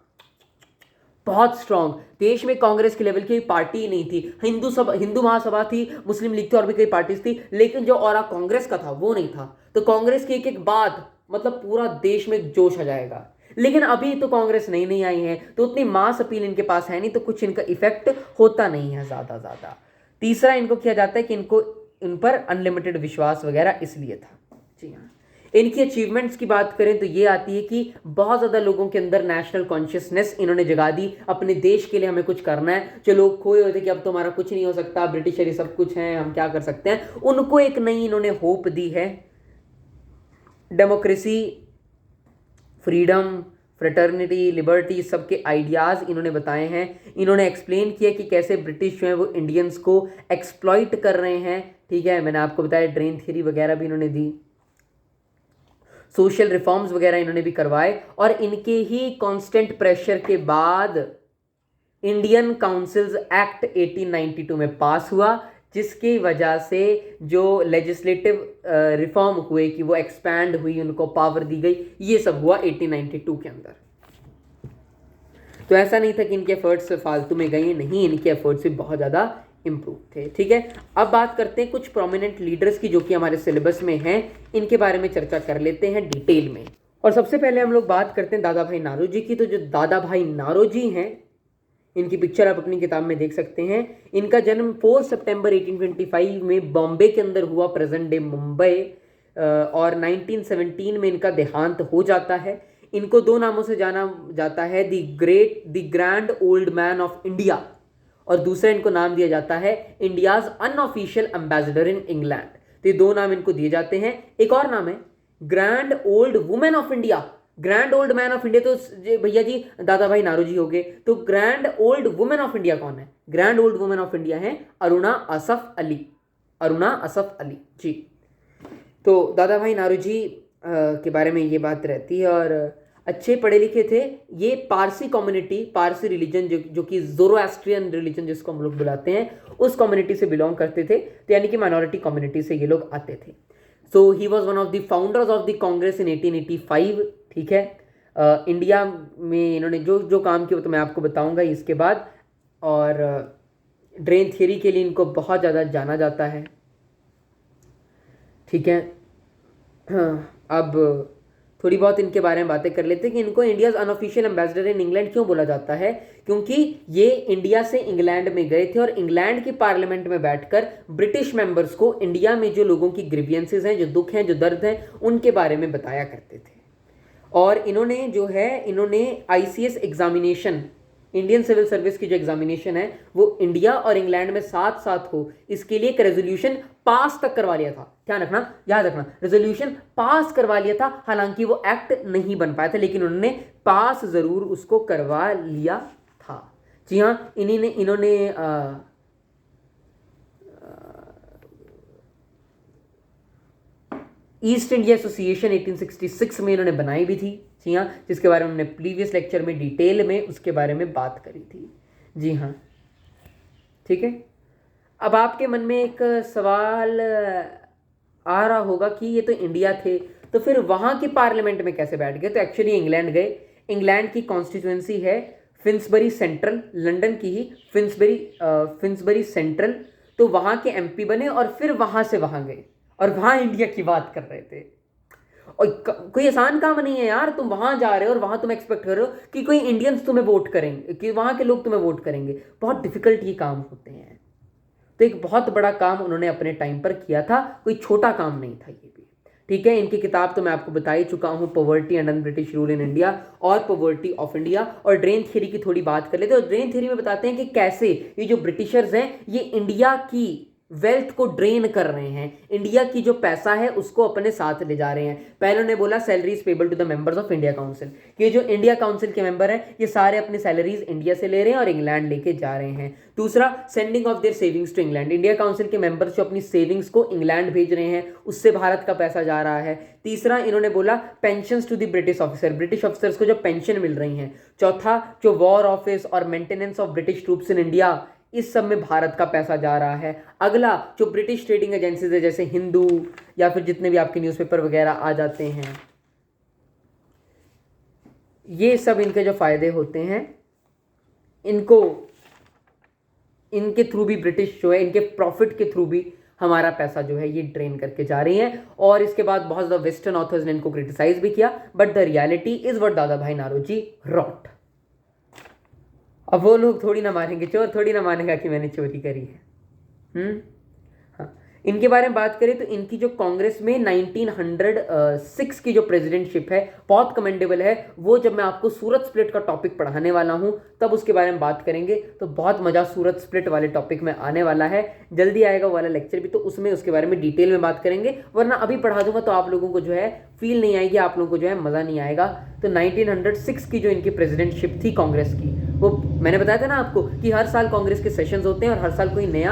बहुत स्ट्रांग। देश में कांग्रेस के लेवल की पार्टी नहीं थी। हिंदू महासभा थी, मुस्लिम लीग थी और भी कई पार्टीज थी, लेकिन जो ऑरा कांग्रेस का था वो नहीं था। तो कांग्रेस की एक एक बात मतलब पूरा देश में जोश आ जाएगा। लेकिन अभी तो कांग्रेस नई आई है, तो उतनी मास अपील इनके पास है नहीं, तो कुछ इनका इफेक्ट होता नहीं है ज्यादा। तीसरा इनको किया जाता है कि इनको इन पर अनलिमिटेड विश्वास वगैरह इसलिए था। जी हाँ। इनकी अचीवमेंट्स की बात करें तो ये आती है कि बहुत ज़्यादा लोगों के अंदर नेशनल कॉन्शियसनेस इन्होंने जगा दी। अपने देश के लिए हमें कुछ करना है। जो लोग खोए हुए थे कि अब तो हमारा कुछ नहीं हो सकता, ब्रिटिशर ही सब कुछ है, हम क्या कर सकते हैं, उनको एक नई इन्होंने होप दी है। डेमोक्रेसी, फ्रीडम, फ्रेटर्निटी, लिबर्टी, सबके आइडियाज़ इन्होंने बताए हैं। इन्होंने एक्सप्लेन किया कि कैसे ब्रिटिश जो है वो इंडियंस को एक्सप्लॉइट कर रहे हैं। ठीक है, मैंने आपको बताया ड्रेन थ्योरी वगैरह भी इन्होंने दी। सोशल रिफॉर्म्स वगैरह इन्होंने भी करवाए। और इनके ही कांस्टेंट प्रेशर के बाद इंडियन काउंसिल्स एक्ट 1892 में पास हुआ, जिसकी वजह से जो लेजिस्लेटिव रिफॉर्म हुए कि वो एक्सपैंड हुई, उनको पावर दी गई, ये सब हुआ 1892 के अंदर। तो ऐसा नहीं था कि इनके एफर्ट्स फालतू में गए, नहीं, इनके एफर्ट्स भी बहुत ज़्यादा इम्प्रूव थे। ठीक है, अब बात करते हैं कुछ प्रोमिनेंट लीडर्स की जो कि हमारे सिलेबस में हैं। इनके बारे में चर्चा कर लेते हैं डिटेल में। और सबसे पहले हम लोग बात करते हैं दादा भाई नारोजी की। तो जो दादा भाई नारोजी हैं, इनकी पिक्चर आप अपनी किताब में देख सकते हैं। इनका जन्म 4 सितंबर 1825 में बॉम्बे के अंदर हुआ, प्रेजेंट डे मुंबई। और 1917 में इनका देहांत हो जाता है। इनको 2 नामों से जाना जाता है, the grand old man of India, और दूसरा इनको नाम दिया जाता है India's unofficial ambassador in England. तो ये 2 नाम इनको दिए जाते हैं। एक और नाम है grand old women of India. Grand old man of India तो भैया जी दादा भाई नारोजी हो गए। तो grand old women of India कौन है? Grand old women of India है अरुणा असफ अली जी। तो दादा भाई नारोजी के बारे में ये बात रहती है। और अच्छे पढ़े लिखे थे। ये पारसी कम्युनिटी, पारसी रिलीजन जो कि ज़ोरोएस्ट्रियन रिलीजन जिसको हम लोग बुलाते हैं, उस कम्युनिटी से बिलोंग करते थे। तो यानी कि माइनॉरिटी कम्युनिटी से ये लोग आते थे। So he was one of the founders of the Congress in 1885। ठीक है, इंडिया में इन्होंने जो काम किया वो तो मैं आपको बताऊंगा इसके बाद। और ड्रेन थियरी के लिए इनको बहुत ज़्यादा जाना जाता है। ठीक है, हाँ, अब थोड़ी बहुत इनके बारे में बातें कर लेते हैं कि इनको India's unofficial ambassador in England क्यों बोला जाता है। क्योंकि ये इंडिया से इंग्लैंड में गए थे और इंग्लैंड की पार्लियामेंट में बैठकर ब्रिटिश मेंबर्स को इंडिया में जो लोगों की ग्रीवियंसेस हैं, जो दुख हैं, जो दर्द हैं, उनके बारे में बताया करते थे। और इन्होंने ICS examination Indian civil service की जो एग्जामिनेशन है वो इंडिया और इंग्लैंड में साथ साथ हो, इसके लिए एक रेजोल्यूशन पास तक करवा लिया था। ध्यान रखना, याद रखना, रेजोल्यूशन पास करवा लिया था, हालांकि वो एक्ट नहीं बन पाया था, लेकिन उन्होंने पास जरूर उसको करवा लिया था। जी हाँ, इन्होंने ईस्ट इंडिया एसोसिएशन 1866 में इन्होंने बनाई भी थी। जी हाँ, जिसके बारे में हमने प्रीवियस लेक्चर में डिटेल में उसके बारे में बात करी थी। जी हाँ, ठीक है। अब आपके मन में एक सवाल आ रहा होगा कि ये तो इंडिया थे, तो फिर वहाँ की पार्लियामेंट में कैसे बैठ गए? तो एक्चुअली इंग्लैंड गए। इंग्लैंड की कॉन्स्टिट्यूएंसी है फिन्सबरी सेंट्रल, लंदन की ही फिन्सबरी सेंट्रल, तो वहाँ के एमपी बने और फिर वहाँ से वहाँ गए और वहाँ इंडिया की बात कर रहे थे। और कोई आसान काम नहीं है यार, तुम वहां जा रहे हो और वहां तुम एक्सपेक्ट कर रहे हो कि कोई इंडियंस तुम्हें वोट करेंगे, कि वहां के लोग तुम्हें वोट करेंगे। बहुत डिफिकल्ट ये काम होते हैं। तो एक बहुत बड़ा काम उन्होंने अपने टाइम पर किया था, कोई छोटा काम नहीं था ये भी। ठीक है, इनकी किताब तो मैं आपको बता ही चुका हूँ, poverty under British rule in India और पॉवर्टी ऑफ इंडिया। और ड्रेन थ्योरी की थोड़ी बात कर लेते हैं। और ड्रेन थ्योरी में बताते हैं कि कैसे ये जो ब्रिटिशर्स हैं ये इंडिया की वेल्थ को ड्रेन कर रहे हैं, इंडिया की जो पैसा है उसको अपने साथ ले जा रहे हैं। पहले उन्होंने बोला salaries payable to the members of India council, कि जो इंडिया काउंसिल के मेंबर हैं ये सारे अपनी सैलरीज इंडिया से ले रहे हैं और इंग्लैंड लेके जा रहे हैं। दूसरा, sending of their savings to England, India council के मेंबर्स जो अपनी सेविंग्स को इंग्लैंड भेज रहे हैं, उससे भारत का पैसा जा रहा है। तीसरा, इन्होंने बोला pension to the British officer, British officers को जो पेंशन मिल रही है। चौथा, जो वॉर ऑफिस और maintenance of British troops in India, इस सब में भारत का पैसा जा रहा है। अगला, जो ब्रिटिश ट्रेडिंग एजेंसीज है जैसे हिंदू या फिर जितने भी आपके न्यूज़पेपर वगैरह आ जाते हैं, ये सब इनके जो फायदे होते हैं, इनको इनके थ्रू भी ब्रिटिश जो है इनके प्रॉफिट के थ्रू भी हमारा पैसा जो है ये ड्रेन करके जा रही है। और इसके बाद बहुत ज़्यादा वेस्टर्न ऑथर्स ने इनको क्रिटिसाइज भी किया, but the reality is what दादा भाई नारोजी रॉट। अब वो लोग थोड़ी ना मानेंगे, चोर थोड़ी ना मानेगा कि मैंने चोरी करी है। हाँ, इनके बारे में बात करें तो इनकी जो कांग्रेस में 1906 की जो प्रेसिडेंटशिप है बहुत कमेंडेबल है। वो जब मैं आपको सूरत स्प्लिट का टॉपिक पढ़ाने वाला हूं तब उसके बारे में बात करेंगे, तो बहुत मजा सूरत स्प्लिट वाले टॉपिक में आने वाला है। जल्दी आएगा वो वाला लेक्चर भी, तो उसमें उसके बारे में डिटेल में बात करेंगे, वरना अभी पढ़ा दूंगा तो आप लोगों को जो है फील नहीं आएगी, आप लोगों को जो है मजा नहीं आएगा। तो 1906 की जो इनकी प्रेसिडेंटशिप थी कांग्रेस की, वो मैंने बताया था ना आपको कि हर साल कांग्रेस के सेशंस होते हैं और हर साल कोई नया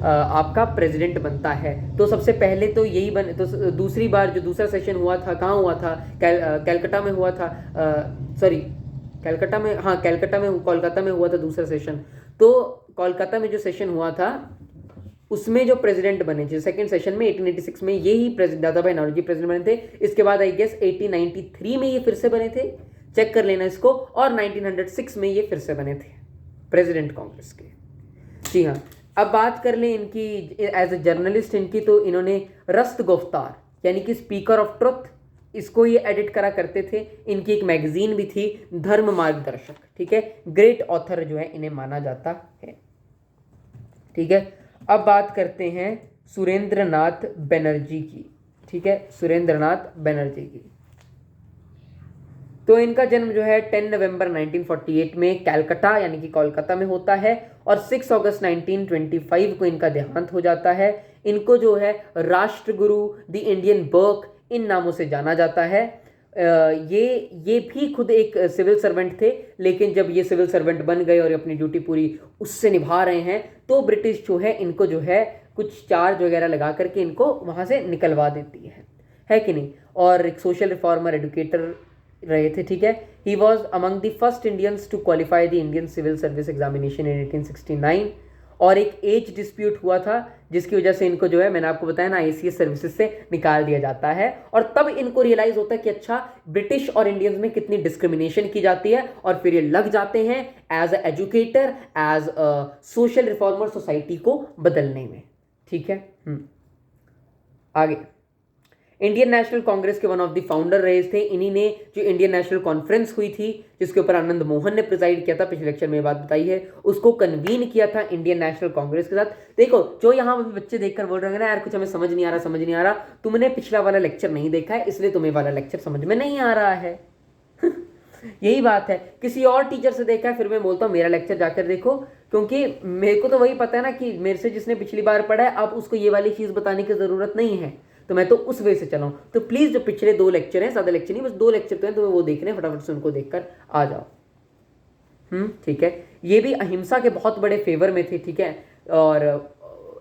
आपका प्रेसिडेंट बनता है। तो सबसे पहले तो यही बने, तो दूसरी बार जो दूसरा सेशन हुआ था कहाँ हुआ था? कैलकाटा में हुआ था, सॉरी कैलकाटा में, हाँ कैलकाटा में, कोलकाता में हुआ था दूसरा सेशन। तो कोलकाता में जो सेशन हुआ था उसमें जो प्रेसिडेंट बने थे सेकंड सेशन में 1886 में, यही दादा भाई नौरोजी प्रेसिडेंट बने थे। इसके बाद आई गेस 1893 में ये फिर से बने थे, चेक कर लेना इसको, और 1906 में ये फिर से बने थे प्रेसिडेंट कांग्रेस के। जी हाँ, अब बात कर लें इनकी एज ए जर्नलिस्ट इनकी, तो इन्होंने रस्त गुफ्तार यानी कि स्पीकर ऑफ ट्रुथ, इसको ये एडिट करा करते थे। इनकी एक मैगजीन भी थी धर्म मार्गदर्शक। ठीक है, ग्रेट ऑथर जो है इन्हें माना जाता है। ठीक है, अब बात करते हैं सुरेंद्र नाथ बनर्जी की। ठीक है, सुरेंद्र नाथ बनर्जी की, तो इनका जन्म जो है 10 नवंबर 1948 में कैलकाटा यानी कि कोलकाता में होता है और 6 अगस्त 1925 को इनका देहांत हो जाता है। इनको जो है राष्ट्रगुरु, द इंडियन बर्क, इन नामों से जाना जाता है। ये भी खुद एक सिविल सर्वेंट थे, लेकिन जब ये सिविल सर्वेंट बन गए और अपनी ड्यूटी पूरी उससे निभा रहे हैं तो ब्रिटिश जो है इनको जो है कुछ चार्ज वगैरह लगा करके इनको वहाँ से निकलवा देती है कि नहीं। और एक सोशल रिफॉर्मर, एडुकेटर रहे थे। ठीक है, he was among the first Indians to qualify the Indian civil service examination in 1869। और एक एज डिस्प्यूट हुआ था जिसकी वजह से इनको जो है, मैंने आपको बताया ना, आईसीएस सर्विसेज से निकाल दिया जाता है। और तब इनको रियलाइज होता है कि अच्छा ब्रिटिश और इंडियंस में कितनी डिस्क्रिमिनेशन की जाती है, और फिर ये लग जाते हैं as a educator, as a social reformer society को बदलने में। ठीक है, आगे इंडियन नेशनल कांग्रेस के वन ऑफ द फाउंडर रहे थे। इन्हीं ने जो इंडियन नेशनल कॉन्फ्रेंस हुई थी जिसके ऊपर आनंद मोहन ने प्रिजाइड किया था, पिछले लेक्चर में ये बात बताई है, उसको कन्वीन किया था इंडियन नेशनल कांग्रेस के साथ। देखो, जो यहाँ पे बच्चे देखकर बोल रहे हैं ना यार कुछ हमें समझ नहीं आ रहा, तुमने पिछला वाला लेक्चर नहीं देखा है इसलिए तुम्हें वाला लेक्चर समझ में नहीं आ रहा है। यही बात है। किसी और टीचर से देखा है फिर मैं बोलता हूँ मेरा लेक्चर जाकर देखो, क्योंकि मेरे को तो वही पता है ना कि मेरे से जिसने पिछली बार पढ़ा है अब उसको ये वाली चीज़ बताने की ज़रूरत नहीं है, तो मैं तो उस वे से चला हूँ। तो प्लीज़ जो पिछले 2 लेक्चर हैं, ज़्यादा लेक्चर नहीं, बस 2 लेक्चर तो हैं, तो वो देख रहे हैं, फटाफट से उनको देखकर आ जाओ। ठीक है। ये भी अहिंसा के बहुत बड़े फेवर में थे, ठीक है। और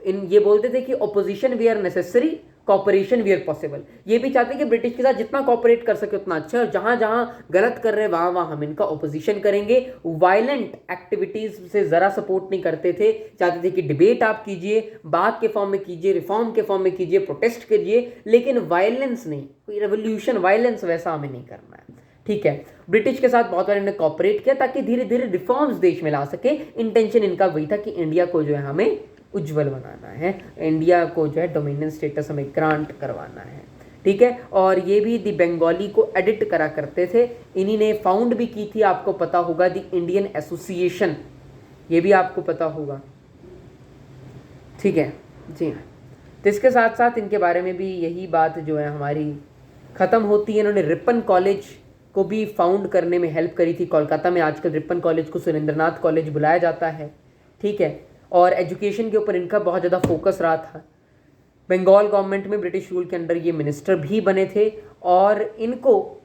ये बोलते थे कि opposition we are necessary, cooperation we are possible. ये भी चाहते कि ब्रिटिश के साथ जितना कॉपरेट कर सके उतना अच्छा है, और जहां जहां गलत कर रहे हैं वहां वहां हम इनका ऑपोजिशन करेंगे। वायलेंट एक्टिविटीज से जरा सपोर्ट नहीं करते थे, चाहते थे कि डिबेट आप कीजिए, बात के फॉर्म में कीजिए, रिफॉर्म के फॉर्म में कीजिए, प्रोटेस्ट कीजिए, लेकिन वायलेंस नहीं, कोई रेवोल्यूशन वायलेंस वैसा हमें नहीं करना है, ठीक है। ब्रिटिश के साथ बहुत बार इन्होंने कॉपरेट किया ताकि धीरे धीरे रिफॉर्म्स देश में ला सके। इंटेंशन इनका वही था कि इंडिया को जो है हमें उज्जवल बनाना है, इंडिया को जो है डोमिनेंट स्टेटस हमें ग्रांट करवाना है, ठीक है। और ये भी दी बंगाली को एडिट करा करते थे, इन्हीं ने फाउंड भी की थी, आपको पता होगा, दी इंडियन एसोसिएशन, ये भी आपको पता होगा, ठीक है जी। तो इसके साथ साथ इनके बारे में भी यही बात जो है हमारी ख़त्म होती है। इन्होंने रिपन कॉलेज को भी फाउंड करने में हेल्प करी थी कोलकाता में, आजकल रिपन कॉलेज को सुरेंद्रनाथ कॉलेज बुलाया जाता है, ठीक है। और एजुकेशन के ऊपर इनका बहुत ज़्यादा फोकस रहा था। बंगाल गवर्नमेंट में ब्रिटिश रूल के अंडर ये मिनिस्टर भी बने थे, और इनको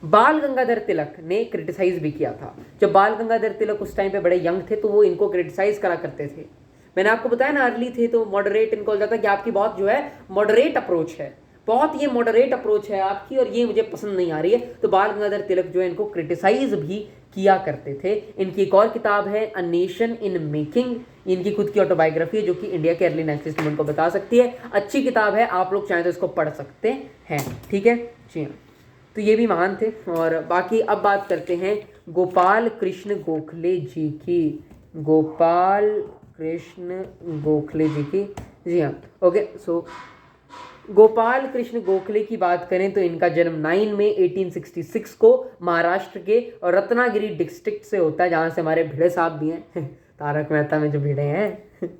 बाल गंगाधर तिलक ने क्रिटिसाइज भी किया था। जब बाल गंगाधर तिलक उस टाइम पे बड़े यंग थे तो वो इनको क्रिटिसाइज करा करते थे। मैंने आपको बताया ना अर्ली थे तो मॉडरेट इनको जाता कि आपकी बहुत जो है मॉडरेट अप्रोच है, बहुत ये मॉडरेट अप्रोच है आपकी, और ये मुझे पसंद नहीं आ रही है। तो बाल गंगाधर तिलक जो है इनको क्रिटिसाइज भी किया करते थे। इनकी एक और किताब है अ नेशन इन मेकिंग, इनकी खुद की ऑटोबायोग्राफी है जो कि इंडिया के अर्ली 90s मूवमेंट को बता सकती है। अच्छी किताब है, आप लोग चाहें तो इसको पढ़ सकते हैं, ठीक है जी हाँ। तो ये भी महान थे। और बाकी अब बात करते हैं गोपाल कृष्ण गोखले जी की, गोपाल कृष्ण गोखले जी की, जी हाँ ओके। सो गोपाल कृष्ण गोखले की बात करें तो इनका जन्म 9 मई 1866 को महाराष्ट्र के रत्नागिरी डिस्ट्रिक्ट से होता है, जहाँ से हमारे भिड़े साहब भी हैं तारक मेहता में जो भिड़े हैं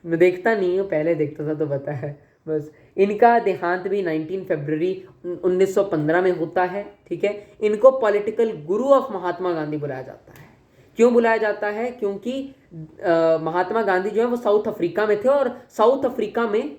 मैं देखता नहीं हूँ, पहले देखता था तो पता है बस। इनका देहांत भी 19 फरवरी 1915 में होता है, ठीक है। इनको political Guru of Mahatma Gandhi बुलाया जाता है। क्यों बुलाया जाता है? क्योंकि महात्मा गांधी जो है वो साउथ अफ्रीका में थे, और साउथ अफ्रीका में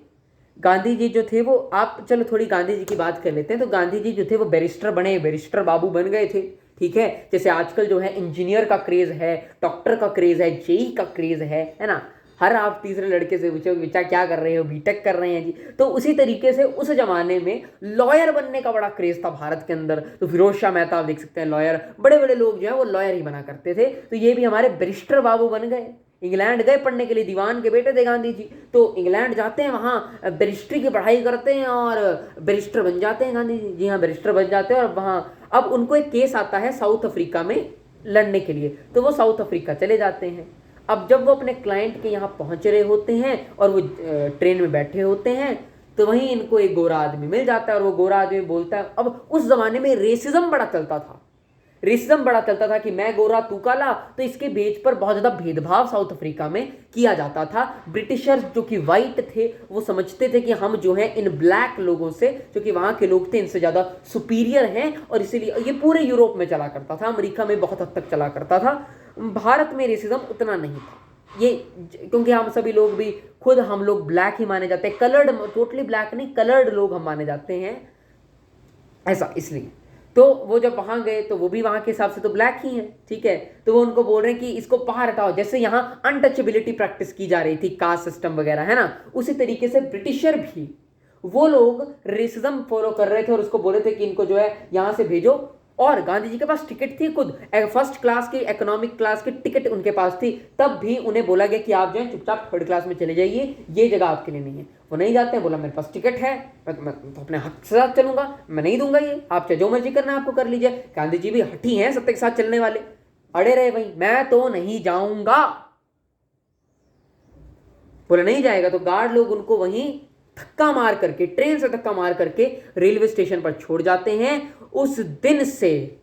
गांधी जी जो थे वो, आप चलो थोड़ी गांधी जी की बात कर लेते हैं। तो गांधी जी जो थे वो बैरिस्टर बने, बैरिस्टर बाबू बन गए थे, ठीक है। जैसे आजकल जो है इंजीनियर का क्रेज है, डॉक्टर का क्रेज है, जेई का क्रेज है ना। हर आप तीसरे लड़के से पूछो बेटा क्या कर रहे हो, बीटेक कर रहे हैं जी। तो उसी तरीके से उस जमाने में लॉयर बनने का बड़ा क्रेज था भारत के अंदर। तो फिरोज शाह मेहता आप देख सकते हैं लॉयर, बड़े बड़े लोग जो है वो लॉयर ही बना करते थे। तो ये भी हमारे बैरिस्टर बाबू बन गए। इंग्लैंड गए पढ़ने के लिए, दीवान के बेटे थे गांधी जी, तो इंग्लैंड जाते हैं, वहाँ बैरिस्ट्री की पढ़ाई करते हैं और बैरिस्टर बन जाते हैं गांधी जी। जी हाँ, बैरिस्टर बन जाते हैं। और वहाँ अब उनको एक केस आता है साउथ अफ्रीका में लड़ने के लिए, तो वो साउथ अफ्रीका चले जाते हैं। अब जब वो अपने क्लाइंट के यहाँ पहुँच रहे होते हैं और वो ट्रेन में बैठे होते हैं, तो वहीं इनको एक गोरा आदमी मिल जाता है, और वो गोरा आदमी बोलता है, अब उस जमाने में रेसिज्म बड़ा चलता था, रेसिज्म बड़ा चलता था कि मैं गोरा तू काला, तो इसके बेस पर बहुत ज़्यादा भेदभाव साउथ अफ्रीका में किया जाता था। ब्रिटिशर्स जो कि वाइट थे वो समझते थे कि हम जो है इन ब्लैक लोगों से, जो कि वहाँ के लोग थे, इनसे ज़्यादा सुपीरियर हैं, और इसीलिए ये पूरे यूरोप में चला करता था, अमेरिका में बहुत हद तक चला करता था। भारत में रेसिज्म उतना नहीं था ये, क्योंकि हम सभी लोग भी खुद हम लोग ब्लैक ही माने जाते हैं, कलर्ड, टोटली ब्लैक नहीं, कलर्ड लोग हम माने जाते हैं ऐसा, इसलिए। तो वो जब वहाँ गए तो वो भी वहाँ के हिसाब से तो ब्लैक ही हैं, ठीक है। तो वो उनको बोल रहे हैं कि इसको बाहर हटाओ, जैसे यहाँ अनटचेबिलिटी प्रैक्टिस की जा रही थी, कास्ट सिस्टम वगैरह है ना, उसी तरीके से ब्रिटिशर भी वो लोग रेसिज्म फॉलो कर रहे थे और उसको बोल रहे थे कि इनको जो है यहाँ से भेजो। और गांधी जी के पास टिकट थी, खुद फर्स्ट क्लास की, इकोनॉमिक क्लास की टिकट उनके पास थी, तब भी उन्हें बोला गया कि आप जो है चुपचाप थर्ड क्लास में चले जाइए, ये जगह आपके लिए नहीं है। वो नहीं जाते हैं, बोला मेरे पास टिकट है, मैं तो अपने हक के साथ चलूंगा, मैं नहीं दूंगा ये, आप चाहे जो मर्जी करना है आपको कर लीजिए। गांधी जी भी हठी हैं, सत्य के साथ चलने वाले, अड़े रहे भाई, मैं तो नहीं जाऊंगा, बोला नहीं जाएगा। तो गार्ड लोग उनको वहीं धक्का मार करके, ट्रेन से धक्का मार करके रेलवे स्टेशन पर छोड़ जाते हैं। उस दिन से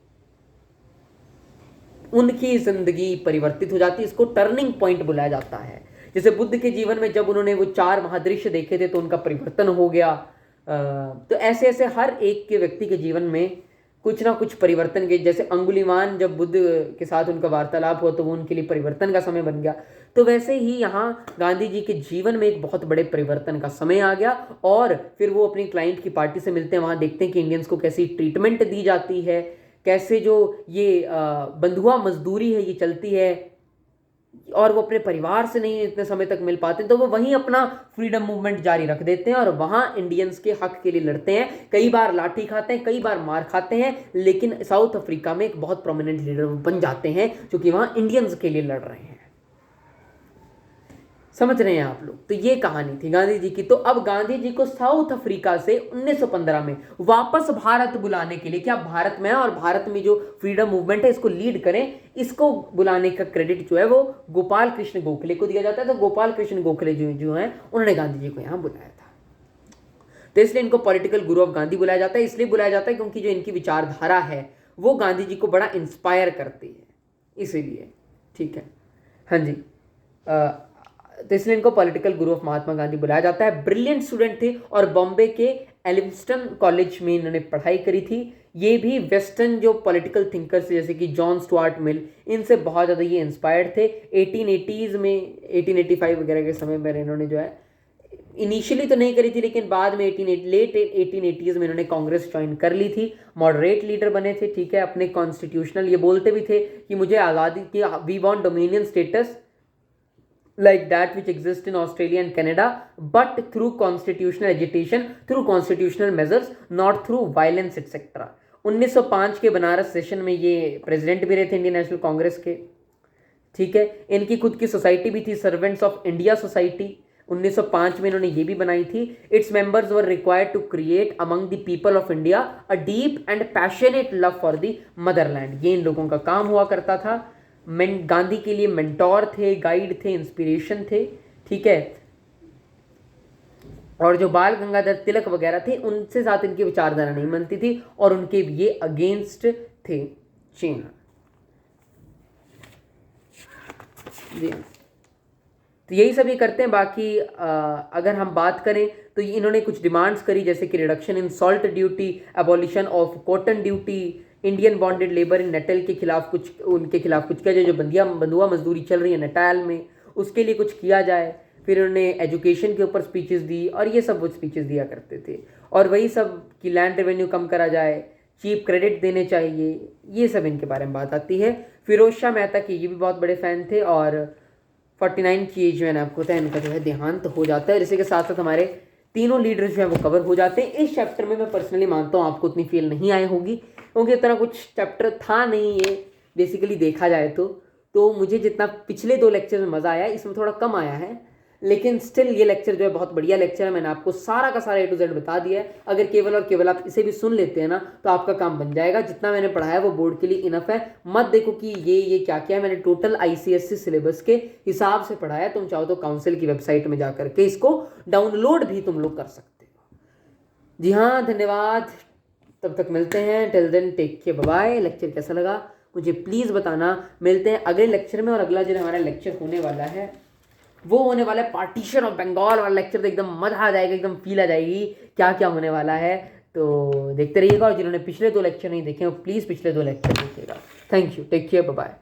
उनकी जिंदगी परिवर्तित हो जाती है, इसको टर्निंग पॉइंट बुलाया जाता है। जैसे बुद्ध के जीवन में जब उन्होंने वो 4 महादृश्य देखे थे तो उनका परिवर्तन हो गया। तो ऐसे ऐसे हर एक के व्यक्ति के जीवन में कुछ ना कुछ परिवर्तन के, जैसे अंगुलीमान जब बुद्ध के साथ उनका वार्तालाप हुआ तो वो उनके लिए परिवर्तन का समय बन गया, तो वैसे ही यहाँ गांधी जी के जीवन में एक बहुत बड़े परिवर्तन का समय आ गया। और फिर वो अपनी क्लाइंट की पार्टी से मिलते हैं, वहाँ देखते हैं कि इंडियंस को कैसी ट्रीटमेंट दी जाती है, कैसे जो ये बंधुआ मजदूरी है ये चलती है, और वो अपने परिवार से नहीं इतने समय तक मिल पाते, तो वो वहीं अपना फ्रीडम मूवमेंट जारी रख देते हैं और वहां इंडियंस के हक के लिए लड़ते हैं। कई बार लाठी खाते हैं, कई बार मार खाते हैं, लेकिन साउथ अफ्रीका में एक बहुत प्रोमिनेंट लीडर बन जाते हैं जो कि वहां इंडियंस के लिए लड़ रहे हैं। समझ रहे हैं आप लोग? तो ये कहानी थी गांधी जी की। तो अब गांधी जी को साउथ अफ्रीका से 1915 में वापस भारत बुलाने के लिए, क्या भारत में है और भारत में जो फ्रीडम मूवमेंट है इसको लीड करें, इसको बुलाने का क्रेडिट जो है वो गोपाल कृष्ण गोखले को दिया जाता है। तो गोपाल कृष्ण गोखले जो है उन्होंने गांधी जी को यहाँ बुलाया था। तो इसलिए इनको पॉलिटिकल गुरु ऑफ गांधी बुलाया जाता है। इसलिए बुलाया जाता है क्योंकि जो इनकी विचारधारा है वो गांधी जी को बड़ा इंस्पायर करती है, इसीलिए। ठीक है, हाँ जी। तो इसलिए इनको political Guru of Mahatma Gandhi बुलाया जाता है। ब्रिलियंट स्टूडेंट थे और बॉम्बे के एलिम्स्टन कॉलेज में इन्होंने पढ़ाई करी थी। ये भी वेस्टर्न जो पॉलिटिकल थिंकर्स जैसे कि जॉन स्टुअर्ट मिल, इनसे बहुत ज़्यादा ये इंस्पायर्ड थे। 1880s में 1885 वगैरह के समय में इन्होंने जो है इनिशियली तो नहीं करी थी, लेकिन बाद में लेट 1880s में इन्होंने कांग्रेस ज्वाइन कर ली थी। मॉडरेट लीडर बने थे, ठीक है। अपने कॉन्स्टिट्यूशनल ये बोलते भी थे कि मुझे आज़ादी की, we want dominion status like that which exists in Australia and Canada, but through constitutional agitation, through constitutional measures, not through violence etc. 1905 के बनारस सेशन में ये प्रेसिडेंट भी रहे थे इंडियन नेशनल कांग्रेस के, ठीक है। इनकी खुद की सोसाइटी भी थी, सर्वेंट्स ऑफ इंडिया सोसाइटी। 1905 में इन्होंने ये भी बनाई थी। Its members were required to create among the people of India a deep and passionate love for the motherland. ये इन लोगों का काम हुआ करता था। गांधी के लिए मेंटोर थे, गाइड थे, इंस्पिरेशन थे, ठीक है। और जो बाल गंगाधर तिलक वगैरह थे उनसे साथ इनकी विचारधारा नहीं बनती थी और उनके ये अगेंस्ट थे चीन। तो यही सब ये करते हैं। बाकी अगर हम बात करें तो इन्होंने कुछ डिमांड्स करी, जैसे कि reduction in salt duty, abolition of cotton duty, Indian bonded labour in Natal के खिलाफ कुछ, उनके खिलाफ कुछ किया जाए, जो बंधुआ मजदूरी चल रही है नेटाल में उसके लिए कुछ किया जाए। फिर उन्होंने एजुकेशन के ऊपर स्पीचेस दी और ये सब वो स्पीचेस दिया करते थे। और वही सब कि लैंड रेवेन्यू कम करा जाए, चीप क्रेडिट देने चाहिए, ये सब इनके बारे में बात आती है। फिरोज शाह मेहता के ये भी बहुत बड़े फ़ैन थे और 49 की एज में आपको पता है इनका जो है देहांत हो जाता है। इसी के साथ साथ हमारे तीनों लीडर्स जो है वो कवर हो जाते हैं। इस चैप्टर में मैं पर्सनली मानता हूँ आपको उतनी फील नहीं आई होगी क्योंकि इतना कुछ चैप्टर था नहीं ये, बेसिकली देखा जाए तो मुझे जितना पिछले 2 लेक्चर में मज़ा आया इसमें थोड़ा कम आया है, लेकिन स्टिल ये लेक्चर जो है बहुत बढ़िया लेक्चर है। मैंने आपको सारा का सारा A to Z बता दिया है। अगर केवल और केवल आप इसे भी सुन लेते हैं ना तो आपका काम बन जाएगा। जितना मैंने पढ़ाया वो बोर्ड के लिए इनफ है। मत देखो कि ये क्या क्या है, मैंने टोटल ICSE सिलेबस के हिसाब से पढ़ाया। तुम चाहो तो काउंसिल की वेबसाइट में जा करके इसको डाउनलोड भी तुम लोग कर सकते हो। जी हाँ, धन्यवाद। तब तक मिलते हैं। Till then take care, bye bye. Lecture कैसा लगा मुझे प्लीज़ बताना। मिलते हैं अगले लेक्चर में। और अगला जो हमारा लेक्चर होने वाला है वो होने वाला है पार्टीशन ऑफ बंगाल वाला लेक्चर। तो एकदम मजा आ जाएगा, एकदम फील आ जाएगी क्या क्या होने वाला है। तो देखते रहिएगा और जिन्होंने पिछले 2 लेक्चर नहीं देखे वो प्लीज़ पिछले 2 लेक्चर देखिएगा। Thank you, take care, bye bye.